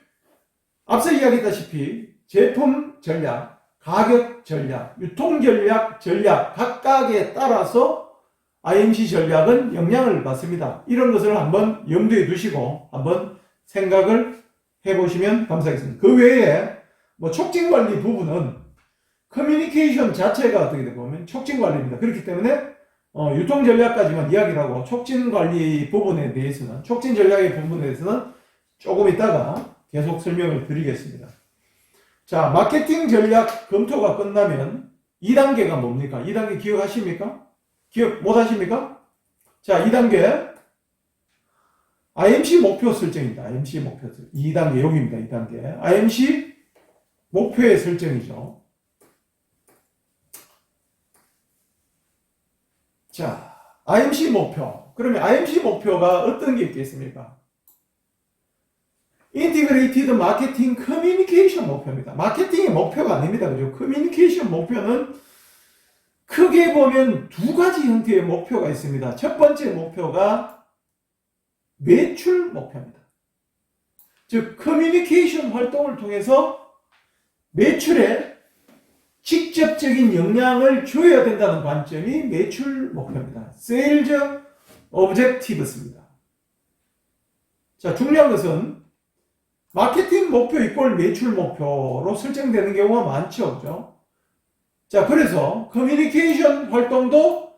앞서 이야기했다시피 제품 전략, 가격 전략, 유통 전략 각각에 따라서 IMC 전략은 영향을 받습니다. 이런 것을 한번 염두에 두시고 한번 생각을 해보시면 감사하겠습니다. 그 외에 뭐 촉진관리 부분은 커뮤니케이션 자체가 어떻게 보면 촉진관리입니다. 그렇기 때문에 유통 전략까지만 이야기를 하고 촉진관리 부분에 대해서는 촉진 전략의 부분에 대해서는 조금 있다가 계속 설명을 드리겠습니다. 자, 마케팅 전략 검토가 끝나면 2단계가 뭡니까? 2단계 기억하십니까? 기억 못 하십니까? 자, 2단계 IMC 목표 설정입니다. IMC 목표 설정. 2단계 여기입니다. 2단계 IMC 목표의 설정이죠. 자, IMC 목표. 그러면 IMC 목표가 어떤 게 있겠습니까? 인티그레이티드 마케팅 커뮤니케이션 목표입니다. 마케팅의 목표가 아닙니다. 그죠? 커뮤니케이션 목표는 크게 보면 두 가지 형태의 목표가 있습니다. 첫 번째 목표가 매출 목표입니다. 즉, 커뮤니케이션 활동을 통해서 매출에 직접적인 영향을 줘야 된다는 관점이 매출 목표입니다. 세일즈 오브젝티브스입니다. 자, 중요한 것은 마케팅 목표 이꼴 매출 목표로 설정되는 경우가 많죠. 그죠? 자, 그래서 커뮤니케이션 활동도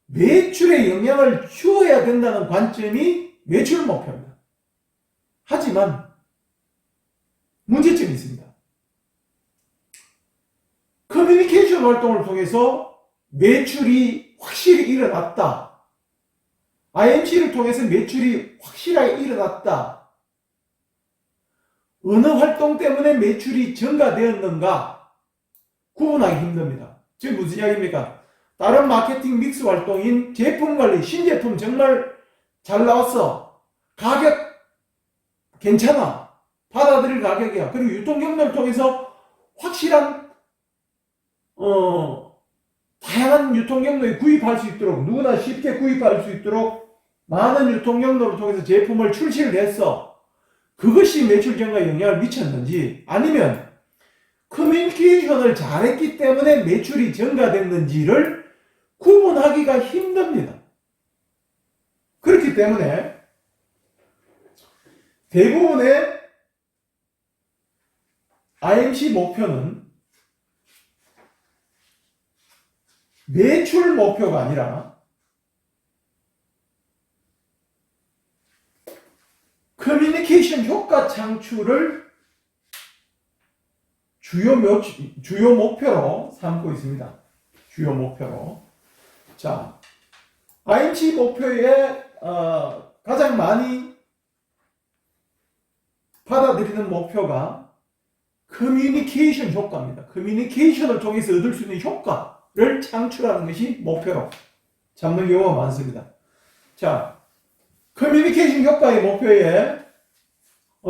매출에 영향을 주어야 된다는 관점이 매출 목표입니다. 하지만 문제점이 있습니다. 커뮤니케이션 활동을 통해서 매출이 확실히 일어났다. IMC를 통해서 매출이 확실하게 일어났다. 어느 활동 때문에 매출이 증가되었는가 구분하기 힘듭니다. 지금 무슨 이야기입니까? 다른 마케팅 믹스 활동인 제품 관리, 신제품 정말 잘 나왔어. 가격 괜찮아. 받아들일 가격이야. 그리고 유통 경로를 통해서 확실한 다양한 유통 경로에 구입할 수 있도록 누구나 쉽게 구입할 수 있도록 많은 유통 경로를 통해서 제품을 출시를 했어. 그것이 매출 증가에 영향을 미쳤는지 아니면 커뮤니케이션을 잘했기 때문에 매출이 증가됐는지를 구분하기가 힘듭니다. 그렇기 때문에 대부분의 IMC 목표는 매출 목표가 아니라 커뮤니케이션 효과 창출을 주요 목표로 삼고 있습니다. 주요 목표로. 자, IMC 목표에 가장 많이 받아들이는 목표가 커뮤니케이션 효과입니다. 커뮤니케이션을 통해서 얻을 수 있는 효과를 창출하는 것이 목표로 잡는 경우가 많습니다. 자, 커뮤니케이션 효과의 목표의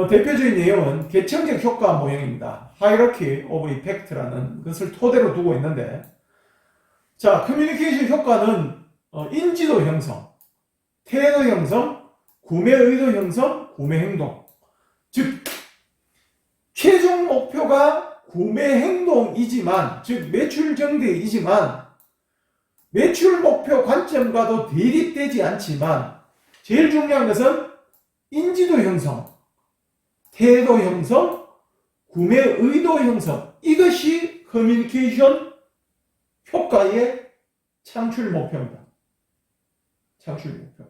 대표적인 내용은 계층적 효과 모형입니다. Hierarchy of Effect라는 것을 토대로 두고 있는데, 자, 커뮤니케이션 효과는 인지도 형성, 태도 형성, 구매 의도 형성, 구매 행동. 즉, 최종 목표가 구매 행동이지만, 즉 매출 증대이지만 매출 목표 관점과도 대립되지 않지만 제일 중요한 것은 인지도 형성, 태도 형성, 구매 의도 형성, 이것이 커뮤니케이션 효과의 창출 목표입니다. 창출 목표.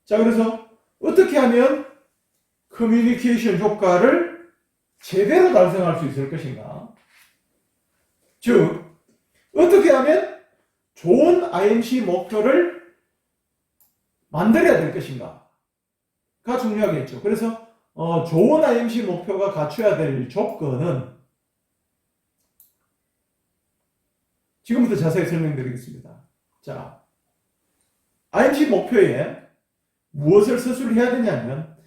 자, 그래서 어떻게 하면 커뮤니케이션 효과를 제대로 달성할 수 있을 것인가? 즉, 어떻게 하면 좋은 IMC 목표를 만들어야 될 것인가가 중요하겠죠. 그래서 좋은 IMC 목표가 갖춰야 될 조건은 지금부터 자세히 설명드리겠습니다. 자, IMC 목표에 무엇을 서술해야 되냐면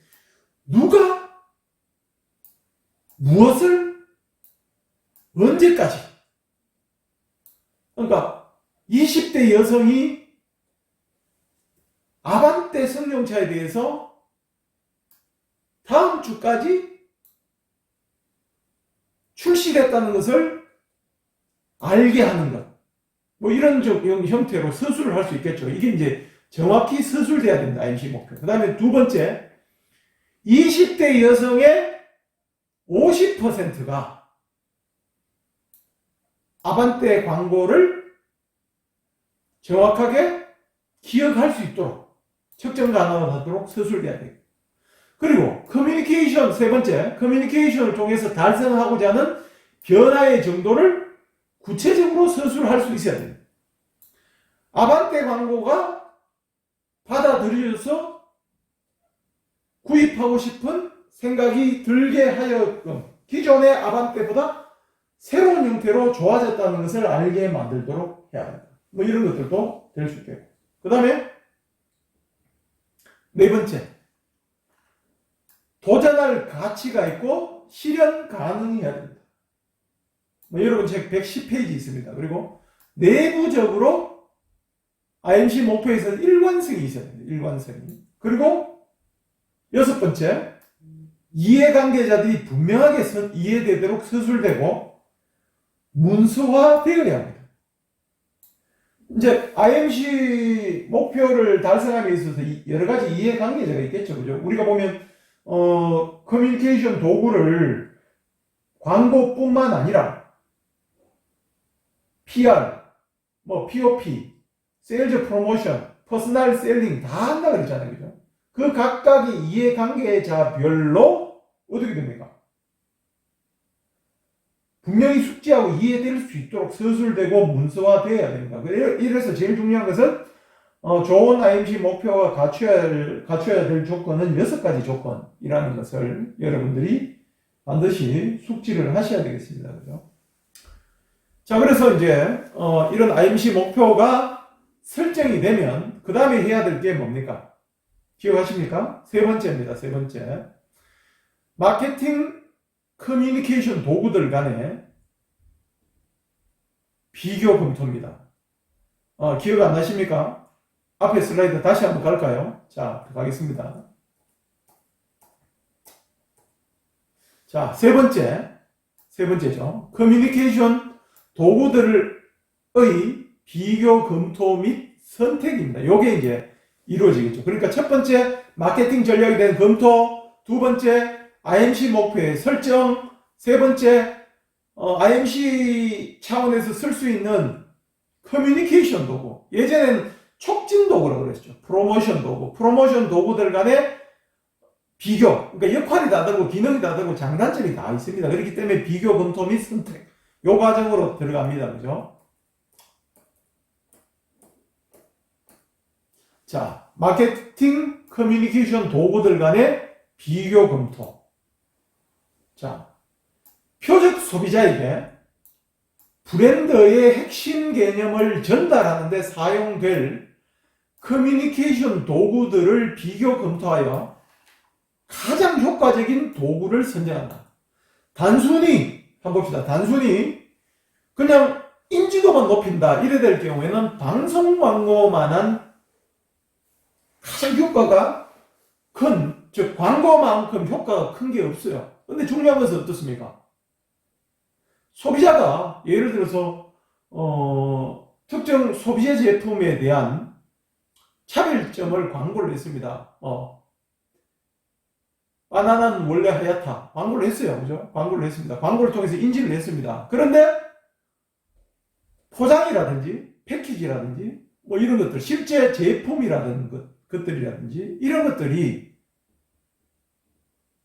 누가 무엇을 언제까지, 그러니까 20대 여성이 아반떼 승용차에 대해서 다음 주까지 출시됐다는 것을 알게 하는 것. 뭐 이런 형태로 서술을 할 수 있겠죠. 이게 이제 정확히 서술돼야 된다. IMC 목표. 그 다음에 두 번째, 20대 여성의 50%가 아반떼 광고를 정확하게 기억할 수 있도록 측정 가능하도록 서술돼야 돼요. 그리고 커뮤니케이션, 세 번째, 커뮤니케이션을 통해서 달성하고자 하는 변화의 정도를 구체적으로 서술할 수 있어야 돼요. 아반떼 광고가 받아들여져서 구입하고 싶은 생각이 들게 하여금 기존의 아반떼보다 새로운 형태로 좋아졌다는 것을 알게 만들도록 해야 합니다. 뭐 이런 것들도 될 수 있겠고. 그 다음에 네 번째, 도전할 가치가 있고 실현 가능해야 됩니다. 뭐 여러분 책 110페이지 있습니다. 그리고 내부적으로 IMC 목표에서는 일관성이 있어야 됩니다. 일관성이. 그리고 여섯 번째, 이해관계자들이 분명하게 이해되도록 서술되고 문서화되어야 합니다. 이제 IMC 목표를 달성함에 있어서 여러 가지 이해관계자가 있겠죠. 그죠? 우리가 보면 커뮤니케이션 도구를 광고뿐만 아니라 PR, 뭐 POP, 세일즈 프로모션, 퍼스널 셀링 다 한다 그랬잖아요. 그죠? 그 각각의 이해관계자별로 어떻게 됩니까? 분명히 숙지하고 이해될 수 있도록 서술되고 문서화되어야 됩니다. 이래서 제일 중요한 것은 좋은 IMC 목표가 갖춰야 될 조건은 6가지 조건이라는 것을 여러분들이 반드시 숙지를 하셔야 되겠습니다. 그죠? 자, 그래서 이제 이런 IMC 목표가 설정이 되면 그 다음에 해야 될 게 뭡니까? 기억하십니까? 세 번째입니다. 세 번째. 마케팅 커뮤니케이션 도구들 간의 비교 검토입니다. 기억 안 나십니까? 앞에 슬라이드 다시 한번 갈까요? 자, 가겠습니다. 자, 세 번째죠. 커뮤니케이션 도구들의 비교 검토 및 선택입니다. 요게 이제 이루어지겠죠. 그러니까 첫 번째, 마케팅 전략에 대한 검토. 두 번째, IMC 목표의 설정, 세 번째, IMC 차원에서 쓸 수 있는 커뮤니케이션 도구. 예전에는 촉진 도구라고 그랬죠. 프로모션 도구. 프로모션 도구들 간의 비교. 그러니까 역할이 다르고 기능이 다르고 장단점이 다 있습니다. 그렇기 때문에 비교, 검토 및 선택. 요 과정으로 들어갑니다. 그죠? 자, 마케팅 커뮤니케이션 도구들 간의 비교 검토. 자, 표적 소비자에게 브랜드의 핵심 개념을 전달하는 데 사용될 커뮤니케이션 도구들을 비교 검토하여 가장 효과적인 도구를 선정한다. 단순히 한번 봅시다. 단순히 그냥 인지도만 높인다 이래 될 경우에는 방송 광고만한 가장 효과가 큰, 즉 광고만큼 효과가 큰 게 없어요. 근데 중요한 것은 어떻습니까? 소비자가 예를 들어서 특정 소비재 제품에 대한 차별점을 광고를 했습니다. 바나나는 원래 하얗다. 광고를 했어요. 그죠? 광고를 했습니다. 광고를 통해서 인지를 했습니다. 그런데 포장이라든지 패키지라든지 뭐 이런 것들, 실제 제품이라든 것들이라든지 이런 것들이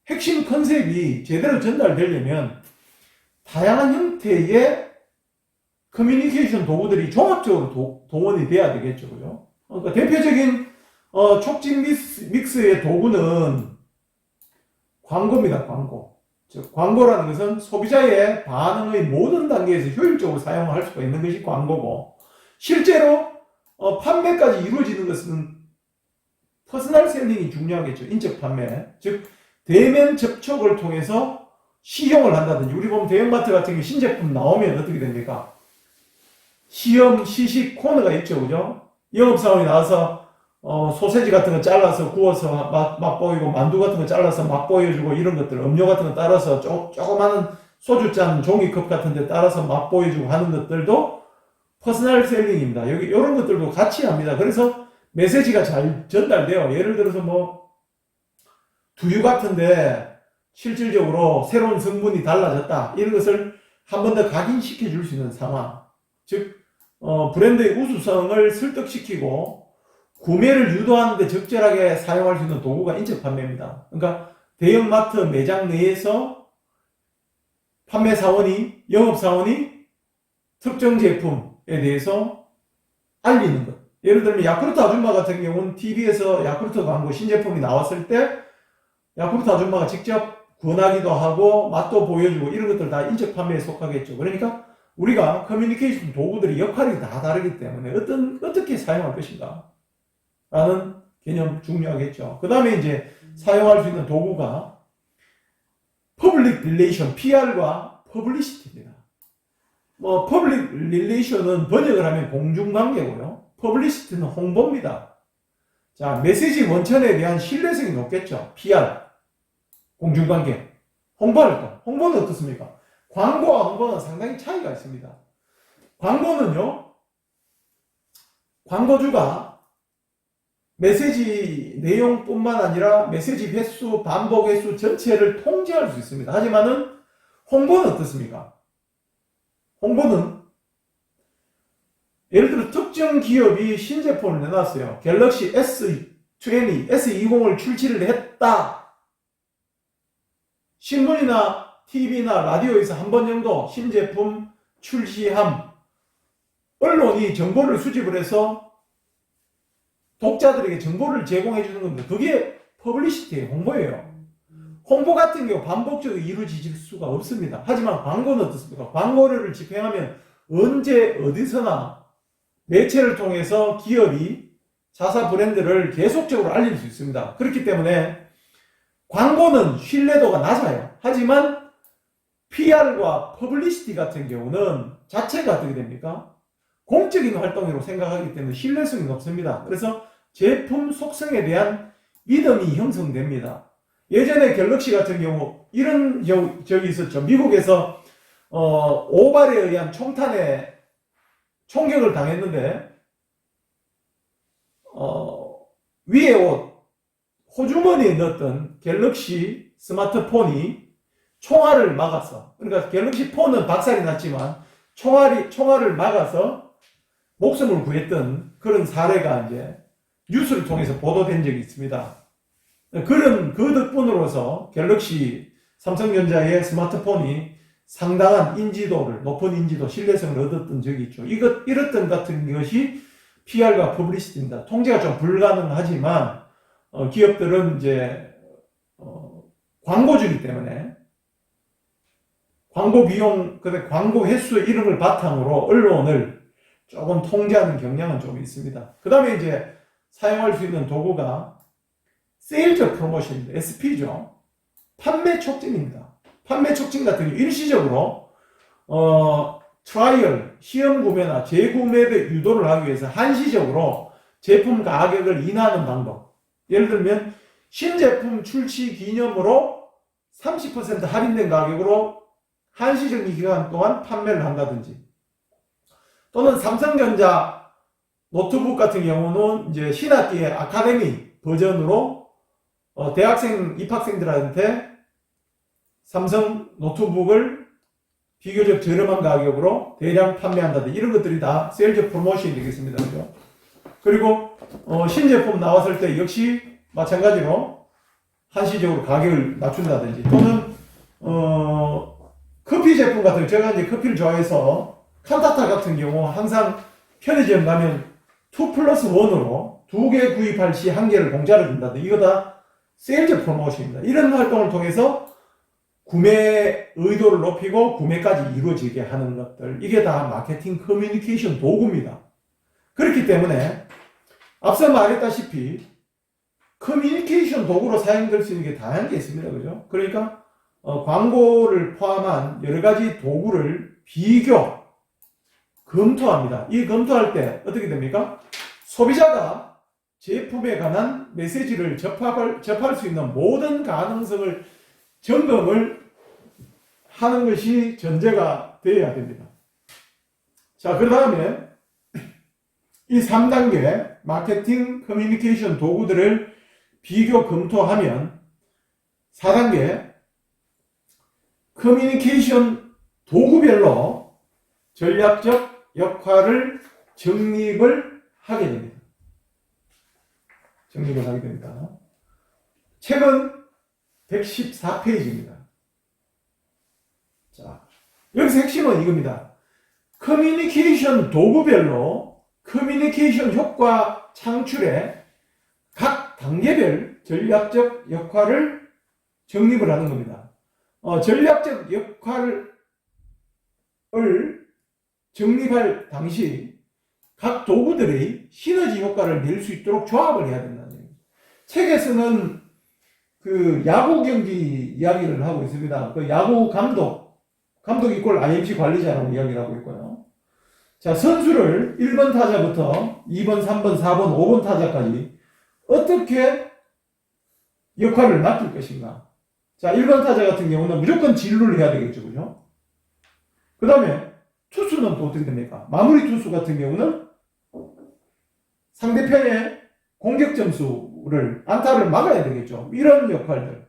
핵심 컨셉이 제대로 전달되려면 다양한 형태의 커뮤니케이션 도구들이 종합적으로 동원이 돼야 되겠죠. 그죠? 그러니까 대표적인 촉진 믹스의 도구는 광고입니다. 광고. 즉 광고라는 것은 소비자의 반응의 모든 단계에서 효율적으로 사용할 수가 있는 것이 광고고, 실제로 판매까지 이루어지는 것은 퍼스널 셀링이 중요하겠죠. 인적 판매. 즉 대면 접촉을 통해서 시형을 한다든지, 우리 보면 대형마트 같은 경우 신제품 나오면 어떻게 됩니까? 시험, 시식 코너가 있죠. 그죠? 영업사원이 나와서 소세지 같은 거 잘라서 구워서 맛보이고, 만두 같은 거 잘라서 맛보여주고, 이런 것들, 음료 같은 거 따라서 조그마한 소주잔 종이컵 같은 데 따라서 맛보여주고 하는 것들도 퍼스널 셀링입니다. 여기 이런 것들도 같이 합니다. 그래서 메시지가 잘 전달돼요. 예를 들어서 뭐 두유 같은데 실질적으로 새로운 성분이 달라졌다, 이런 것을 한 번 더 각인시켜 줄 수 있는 상황. 즉 브랜드의 우수성을 설득시키고 구매를 유도하는 데 적절하게 사용할 수 있는 도구가 인적 판매입니다. 그러니까 대형마트 매장 내에서 판매사원이, 영업사원이 특정 제품에 대해서 알리는 것. 예를 들면 야쿠르트 아줌마 같은 경우는 TV에서 야쿠르트 광고 신제품이 나왔을 때 야쿠르트 아줌마가 직접 권하기도 하고 맛도 보여주고, 이런 것들 다 인적 판매에 속하겠죠. 그러니까 우리가 커뮤니케이션 도구들이 역할이 다 다르기 때문에 어떻게 사용할 것인가 라는 개념 중요하겠죠. 그 다음에 이제 사용할 수 있는 도구가 퍼블릭 릴레이션, PR과 퍼블리시티입니다. 퍼블릭 릴레이션은 번역을 하면 공중관계고요. 퍼블리시티는 홍보입니다. 자, 메시지 원천에 대한 신뢰성이 높겠죠. PR, 공중관계, 홍보활동. 홍보는 어떻습니까? 광고와 홍보는 상당히 차이가 있습니다. 광고는요, 광고주가 메시지 내용뿐만 아니라 메시지 횟수, 반복 횟수 전체를 통제할 수 있습니다. 하지만은 홍보는 어떻습니까? 홍보는 예를 들어 특정 기업이 신제품을 내놨어요. 갤럭시 S20, S20을 출시를 했다. 신문이나 TV나 라디오에서 한 번 정도 신제품 출시함. 언론이 정보를 수집을 해서 독자들에게 정보를 제공해 주는 겁니다. 그게 퍼블리시티의 홍보예요. 홍보 같은 경우 반복적으로 이루어질 수가 없습니다. 하지만 광고는 어떻습니까? 광고를 집행하면 언제 어디서나 매체를 통해서 기업이 자사 브랜드를 계속적으로 알릴 수 있습니다. 그렇기 때문에 광고는 신뢰도가 낮아요. 하지만 PR과 퍼블리시티 같은 경우는 자체가 어떻게 됩니까? 공적인 활동으로 생각하기 때문에 신뢰성이 높습니다. 그래서 제품 속성에 대한 믿음이 형성됩니다. 예전에 갤럭시 같은 경우 이런 적이 있었죠. 미국에서 오발에 의한 총탄에 총격을 당했는데 위에 옷 호주머니에 넣었던 갤럭시 스마트폰이 총알을 막아서, 그러니까 갤럭시 폰은 박살이 났지만 총알을 막아서 목숨을 구했던 그런 사례가 이제 뉴스를 통해서 보도된 적이 있습니다. 그 덕분으로서 갤럭시 삼성전자의 스마트폰이 상당한 높은 인지도, 신뢰성을 얻었던 적이 있죠. 이랬던 같은 것이 PR과 퍼블리시티입니다. 통제가 좀 불가능하지만, 기업들은 이제, 광고주기 때문에, 광고 비용, 광고 횟수 이런 걸 바탕으로 언론을 조금 통제하는 경향은 좀 있습니다. 그 다음에 이제 사용할 수 있는 도구가 세일즈 프로모션입니다. SP죠. 판매 촉진입니다. 판매 촉진 같은 경우 일시적으로 트라이얼, 시험 구매나 재구매를 유도를 하기 위해서 한시적으로 제품 가격을 인하하는 방법. 예를 들면 신제품 출시 기념으로 30% 할인된 가격으로 한시적인 기간 동안 판매를 한다든지, 또는 삼성전자 노트북 같은 경우는 이제 신학기의 아카데미 버전으로 대학생 입학생들한테 삼성 노트북을 비교적 저렴한 가격으로 대량 판매한다든지 이런 것들이 다 세일즈 프로모션이 되겠습니다. 그죠? 그리고 신제품 나왔을 때 역시 마찬가지로 한시적으로 가격을 낮춘다든지, 또는 커피 제품 같은 경우, 제가 이제 커피를 좋아해서 칸타타 같은 경우 항상 편의점 가면 2+1으로 2개 구입할 시 1개를 공짜로 준다든지, 이거 다 세일즈 프로모션입니다. 이런 활동을 통해서 구매 의도를 높이고 구매까지 이루어지게 하는 것들, 이게 다 마케팅 커뮤니케이션 도구입니다. 그렇기 때문에 앞서 말했다시피 커뮤니케이션 도구로 사용될 수 있는 게 다양한 게 있습니다. 그죠? 그러니까 광고를 포함한 여러 가지 도구를 검토합니다. 이 검토할 때 어떻게 됩니까? 소비자가 제품에 관한 메시지를 접할 수 있는 모든 가능성을 점검을 하는 것이 전제가 되어야 됩니다. 자, 그 다음에 이 3단계 마케팅 커뮤니케이션 도구들을 비교 검토하면 4단계 커뮤니케이션 도구별로 전략적 역할을 정립을 하게 됩니다. 책은 114페이지입니다. 자, 여기서 핵심은 이겁니다. 커뮤니케이션 도구별로 커뮤니케이션 효과 창출에 각 단계별 전략적 역할을 정립을 하는 겁니다. 전략적 역할을 정립할 당시 각 도구들이 시너지 효과를 낼 수 있도록 조합을 해야 된다는 얘기입니다. 책에서는 그 야구 경기 이야기를 하고 있습니다. 그 야구 감독 이꼴 IMC 관리자라고 이야기를 하고 있고요. 자, 선수를 1번 타자부터 2번, 3번, 4번, 5번 타자까지 어떻게 역할을 맡길 것인가. 자, 1번 타자 같은 경우는 무조건 진루를 해야 되겠죠. 그죠? 그 다음에 투수는 또 어떻게 됩니까? 마무리 투수 같은 경우는 상대편의 공격 점수를, 안타를 막아야 되겠죠. 이런 역할들.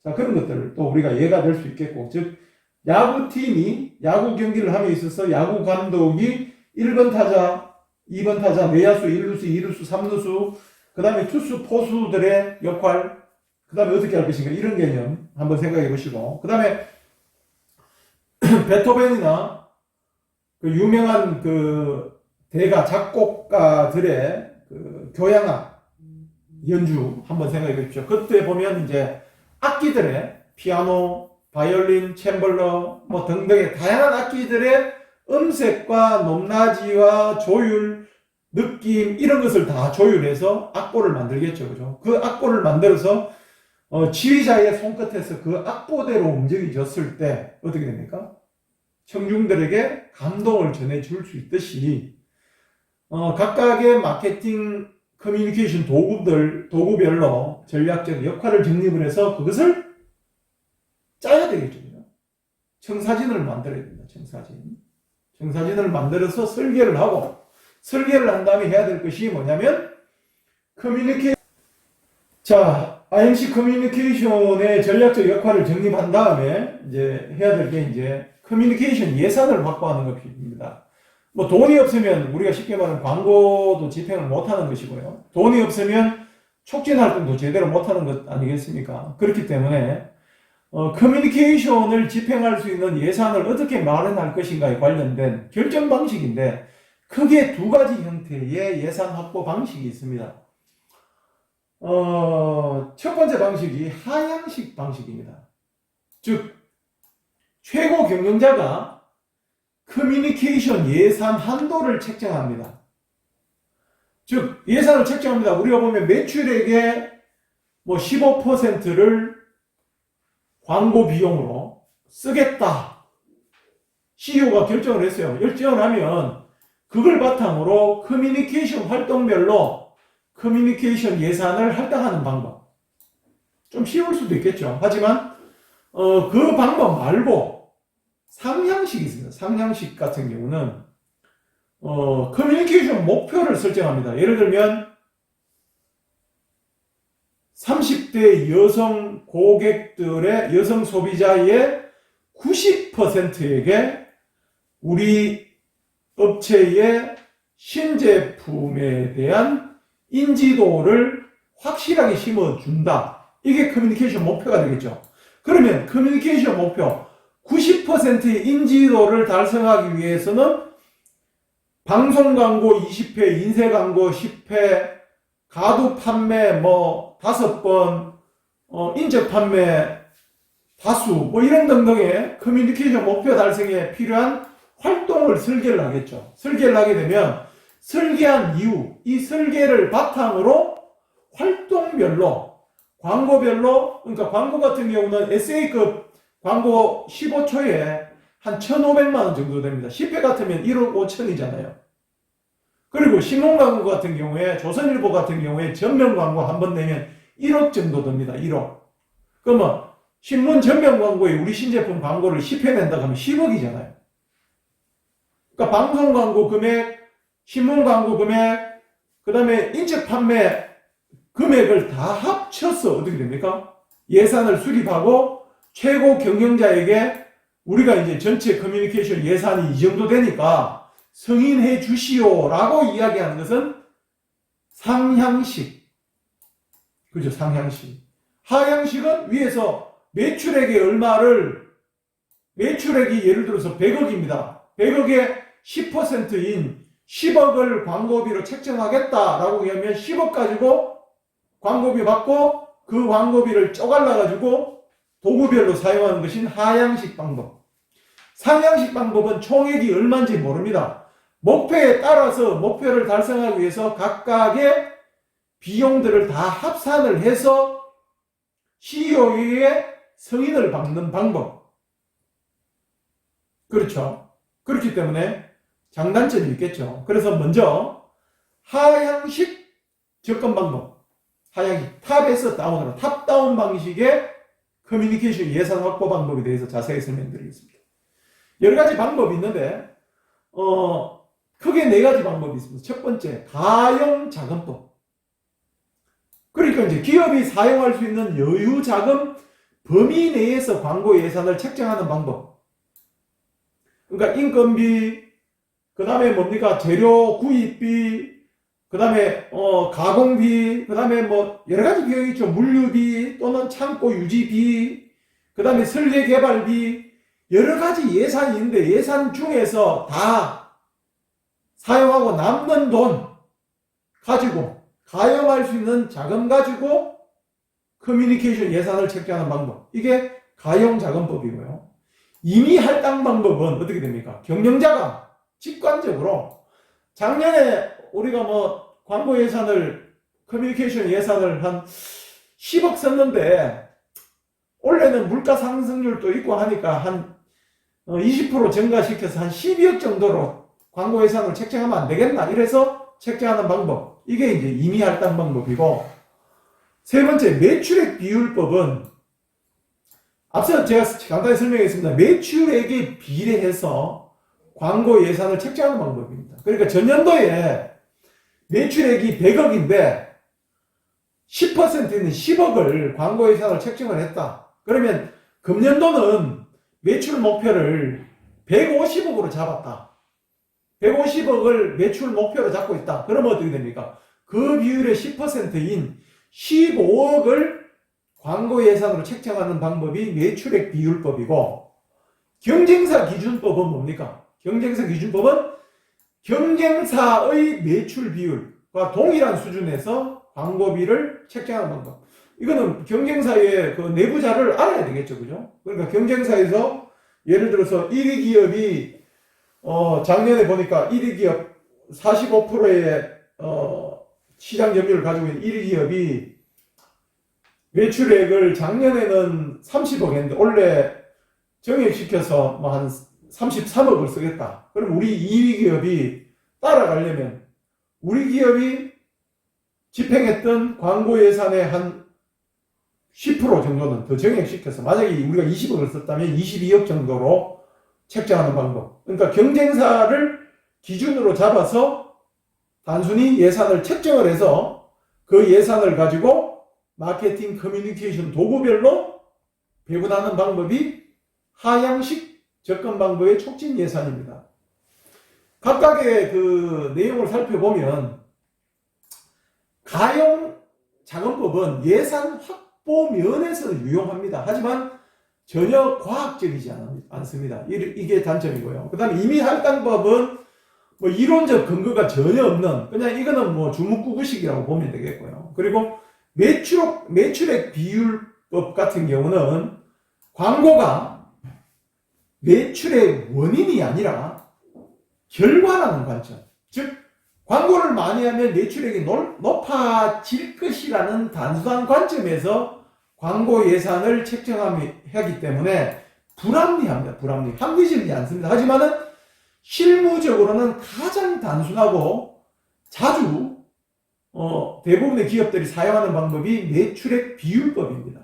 자, 그런 것들을 또 우리가 예가 될 수 있겠고, 즉, 야구팀이 야구 경기를 함에 있어서 야구 감독이 1번 타자, 2번 타자, 내야수, 1루수, 2루수, 3루수, 그 다음에 투수, 포수들의 역할, 그 다음에 어떻게 할 것인가, 이런 개념 한번 생각해 보시고, 그 다음에 베토벤이나 그 유명한 그 대가 작곡가들의 그 교향악 연주 한번 생각해 보십시오. 그때 보면 이제 악기들의 피아노, 바이올린, 챔벌러 뭐 등등의 다양한 악기들의 음색과 높낮이와 조율, 느낌 이런 것을 다 조율해서 악보를 만들겠죠. 그죠? 그 악보를 만들어서 지휘자의 손끝에서 그 악보대로 움직여졌을 때 어떻게 됩니까? 청중들에게 감동을 전해줄 수 있듯이 각각의 마케팅 커뮤니케이션 도구별로 전략적 역할을 정립을 해서 그것을 짜야 되겠죠. 청사진을 만들어야 됩니다. 청사진을 만들어서 설계를 하고, 설계를 한 다음에 해야 될 것이 뭐냐면 자, IMC 커뮤니케이션의 전략적 역할을 정립한 다음에 이제 해야 될 게 이제 커뮤니케이션 예산을 확보하는 것입니다. 뭐 돈이 없으면 우리가 쉽게 말하면 광고도 집행을 못하는 것이고요. 돈이 없으면 촉진 활동도 제대로 못하는 것 아니겠습니까? 그렇기 때문에 커뮤니케이션을 집행할 수 있는 예산을 어떻게 마련할 것인가에 관련된 결정 방식인데 크게 두 가지 형태의 예산 확보 방식이 있습니다. 첫 번째 방식이 하향식 방식입니다. 즉, 최고 경영자가 커뮤니케이션 예산 한도를 책정합니다. 즉, 예산을 책정합니다. 우리가 보면 매출액의 뭐 15%를 광고 비용으로 쓰겠다. CEO가 결정을 했어요. 결정을 하면 그걸 바탕으로 커뮤니케이션 활동별로 커뮤니케이션 예산을 할당하는 방법. 좀 쉬울 수도 있겠죠. 하지만 그 방법 말고 상향식이 있습니다. 상향식 같은 경우는 커뮤니케이션 목표를 설정합니다. 예를 들면 30대 여성 고객들의 여성 소비자의 90%에게 우리 업체의 신제품에 대한 인지도를 확실하게 심어준다. 이게 커뮤니케이션 목표가 되겠죠. 그러면 커뮤니케이션 목표 90%의 인지도를 달성하기 위해서는 방송 광고 20회, 인쇄 광고 10회, 가두 판매 뭐 5번, 인적 판매 다수 뭐 이런 등등의 커뮤니케이션 목표 달성에 필요한 활동을 설계를 하겠죠. 설계를 하게 되면 설계한 이후 이 설계를 바탕으로 활동별로 광고별로 그러니까 광고 같은 경우는 SA급 광고 15초에 한 1,500만 원 정도 됩니다. 10회 같으면 1억 5천이잖아요. 그리고 신문 광고 같은 경우에 조선일보 같은 경우에 전면 광고 한 번 내면 1억 정도 됩니다. 1억. 그러면 신문 전면 광고에 우리 신제품 광고를 10회 낸다고 하면 10억이잖아요. 그러니까 방송 광고 금액, 신문 광고 금액, 그 다음에 인적 판매 금액을 다 합쳐서 어떻게 됩니까? 예산을 수립하고 최고 경영자에게 우리가 이제 전체 커뮤니케이션 예산이 이 정도 되니까 승인해 주시오라고 이야기하는 것은 상향식. 그죠? 상향식. 하향식은 위에서 매출액의 얼마를, 매출액이 예를 들어서 100억입니다. 100억의 10%인 10억을 광고비로 책정하겠다라고 하면 10억 가지고 광고비 받고 그 광고비를 쪼갈라가지고 도구별로 사용하는 것인 하향식 방법. 상향식 방법은 총액이 얼마인지 모릅니다. 목표에 따라서 목표를 달성하기 위해서 각각의 비용들을 다 합산을 해서 CEO의 승인을 받는 방법. 그렇죠. 그렇기 때문에 장단점이 있겠죠. 그래서 먼저 하향식 접근 방법. 하향식 탑에서 다운으로 탑다운 방식의 커뮤니케이션 예산 확보 방법에 대해서 자세히 설명드리겠습니다. 여러 가지 방법이 있는데 크게 네 가지 방법이 있습니다. 첫 번째, 가용 자금법. 그러니까 이제 기업이 사용할 수 있는 여유 자금 범위 내에서 광고 예산을 책정하는 방법. 그러니까 인건비, 그 다음에 뭡니까? 재료 구입비, 그 다음에 가공비, 그 다음에 뭐 여러 가지 비용이 있죠. 물류비 또는 창고 유지비, 그 다음에 설계 개발비, 여러 가지 예산이 있는데 예산 중에서 다 사용하고 남는 돈 가지고 가용할 수 있는 자금 가지고 커뮤니케이션 예산을 책정하는 방법. 이게 가용자금법이고요. 임의 할당 방법은 어떻게 됩니까? 경영자가 직관적으로 작년에 우리가 뭐 광고 예산을 커뮤니케이션 예산을 한 10억 썼는데 올해는 물가 상승률도 있고 하니까 한 20% 증가시켜서 한 12억 정도로 광고 예산을 책정하면 안 되겠나 이래서 책정하는 방법. 이게 이제 임의 할당 방법이고, 세 번째 매출액 비율법은 앞서 제가 간단히 설명했습니다. 매출액에 비례해서 광고 예산을 책정하는 방법입니다. 그러니까 전년도에 매출액이 100억인데 10%는 10억을 광고 예산을 책정을 했다. 그러면 금년도는 매출 목표를 150억으로 잡았다. 150억을 매출 목표로 잡고 있다. 그러면 어떻게 됩니까? 그 비율의 10%인 15억을 광고 예산으로 책정하는 방법이 매출액 비율법이고, 경쟁사 기준법은 뭡니까? 경쟁사 기준법은 경쟁사의 매출 비율과 동일한 수준에서 광고비를 책정하는 방법. 이거는 경쟁사의 그 내부 자료를 알아야 되겠죠, 그죠? 그러니까 경쟁사에서 예를 들어서 1위 기업이 작년에 보니까 1위 기업 45%의 시장 점유율을 가지고 있는 1위 기업이 매출액을 작년에는 30억 했는데 올해 정액시켜서 뭐 한 33억을 쓰겠다. 그럼 우리 2위 기업이 따라가려면 우리 기업이 집행했던 광고 예산의 한 10% 정도는 더 정액시켜서, 만약에 우리가 20억을 썼다면 22억 정도로 책정하는 방법. 그러니까 경쟁사를 기준으로 잡아서 단순히 예산을 책정을 해서 그 예산을 가지고 마케팅 커뮤니케이션 도구별로 배분하는 방법이 하향식 접근 방법의 촉진 예산입니다. 각각의 그 내용을 살펴보면 가용 자금법은 예산 확보 면에서는 유용합니다. 하지만 전혀 과학적이지 않습니다. 이게 단점이고요. 그 다음에 임의할당법은 뭐 이론적 근거가 전혀 없는, 그냥 이거는 뭐 주묵구구식이라고 보면 되겠고요. 그리고 매출액 비율법 같은 경우는 광고가 매출의 원인이 아니라 결과라는 관점. 즉, 광고를 많이 하면 매출액이 높아질 것이라는 단순한 관점에서 광고 예산을 책정하기 때문에 불합리합니다. 합리적이지 않습니다. 하지만은 실무적으로는 가장 단순하고 자주 대부분의 기업들이 사용하는 방법이 매출액 비율법입니다.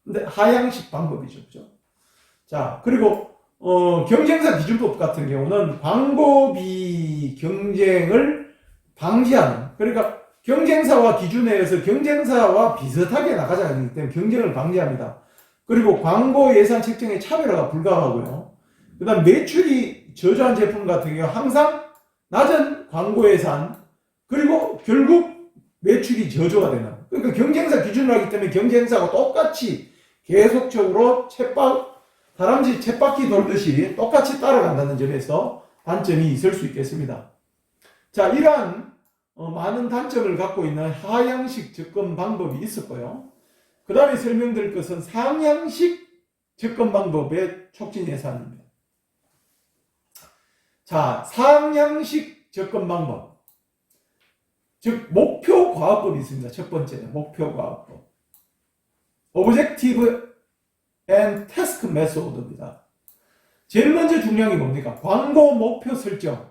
근데 하향식 방법이죠. 그죠? 자, 그리고 경쟁사 기준법 같은 경우는 광고비 경쟁을 방지하는, 그러니까 경쟁사와 기준에 의해서 경쟁사와 비슷하게 나가자 하기 때문에 경쟁을 방지합니다. 그리고 광고 예산 책정의 차별화가 불가하고요. 그 다음 매출이 저조한 제품 같은 경우 항상 낮은 광고 예산, 그리고 결국 매출이 저조가 되는, 그러니까 경쟁사 기준을 하기 때문에 경쟁사가 똑같이 계속적으로 다람쥐 쳇바퀴 돌듯이 똑같이 따라간다는 점에서 단점이 있을 수 있겠습니다. 자, 이러한 많은 단점을 갖고 있는 하향식 접근 방법이 있었고요. 그 다음에 설명드릴 것은 상향식 접근 방법의 촉진 예산입니다. 자, 상향식 접근 방법. 즉, 목표 과업법이 있습니다. 첫 번째는 목표 과업법. Objective and Task Method입니다. 제일 먼저 중요한 게 뭡니까? 광고 목표 설정.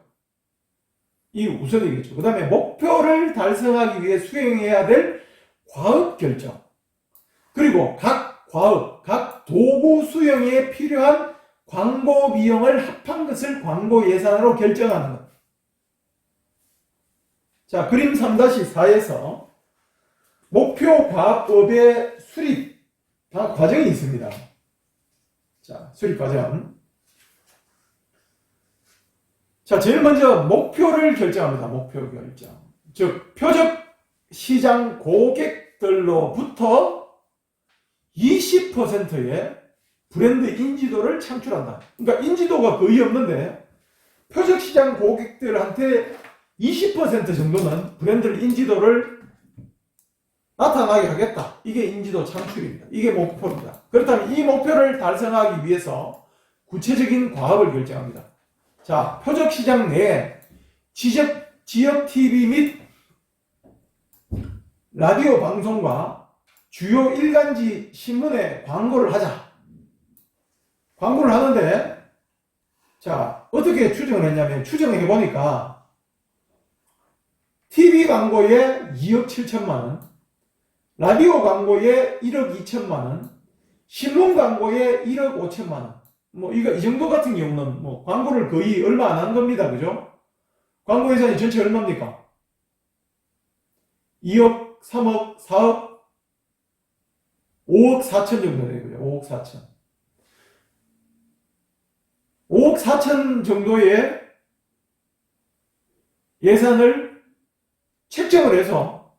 이 우선이겠죠. 그 다음에 목표를 달성하기 위해 수행해야 될 과업 결정. 그리고 각 과업, 각 도구 수행에 필요한 광고 비용을 합한 것을 광고 예산으로 결정하는 것. 자, 그림 3-4에서 목표 과업법의 수립 과정이 있습니다. 자, 수립 과정. 자, 제일 먼저 목표를 결정합니다. 목표 결정. 즉, 표적 시장 고객들로부터 20%의 브랜드 인지도를 창출한다. 그러니까 인지도가 거의 없는데 표적 시장 고객들한테 20% 정도는 브랜드 인지도를 나타나게 하겠다. 이게 인지도 창출입니다. 이게 목표입니다. 그렇다면 이 목표를 달성하기 위해서 구체적인 과업을 결정합니다. 자, 표적 시장 내에 지역 TV 및 라디오 방송과 주요 일간지 신문에 광고를 하자. 광고를 하는데, 자, 어떻게 추정을 했냐면, 추정을 해보니까 TV 광고에 2억 7천만 원, 라디오 광고에 1억 2천만 원, 신문 광고에 1억 5천만 원. 이 정도 같은 경우는 광고를 거의 얼마 안 한 겁니다. 그죠? 광고 예산이 전체 얼마입니까? 2억 3억, 4억, 5억 4천 정도 되고요. 5억 4천. 5억 4천 정도의 예산을 책정을 해서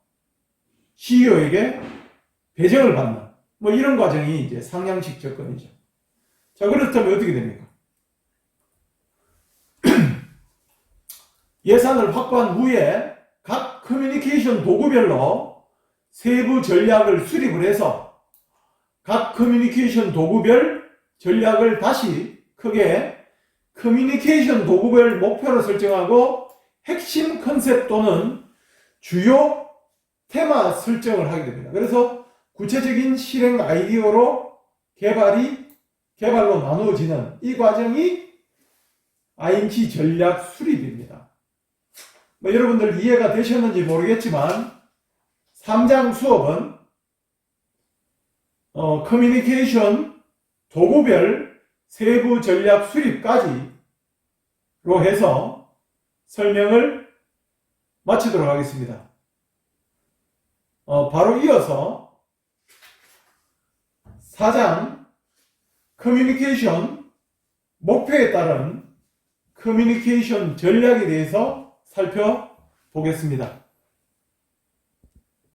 CEO에게 배정을 받는 뭐 이런 과정이 이제 상향식 접근이죠. 자, 그렇다면 어떻게 됩니까? 예산을 확보한 후에 각 커뮤니케이션 도구별로 세부 전략을 수립을 해서 각 커뮤니케이션 도구별 전략을 다시 크게 커뮤니케이션 도구별 목표를 설정하고 핵심 컨셉 또는 주요 테마 설정을 하게 됩니다. 그래서 구체적인 실행 아이디어로 개발로 나누어지는 이 과정이 IMC 전략 수립입니다. 뭐 여러분들 이해가 되셨는지 모르겠지만 3장 수업은 커뮤니케이션 도구별 세부 전략 수립까지로 해서 설명을 마치도록 하겠습니다. 바로 이어서 4장 커뮤니케이션 목표에 따른 커뮤니케이션 전략에 대해서 살펴보겠습니다.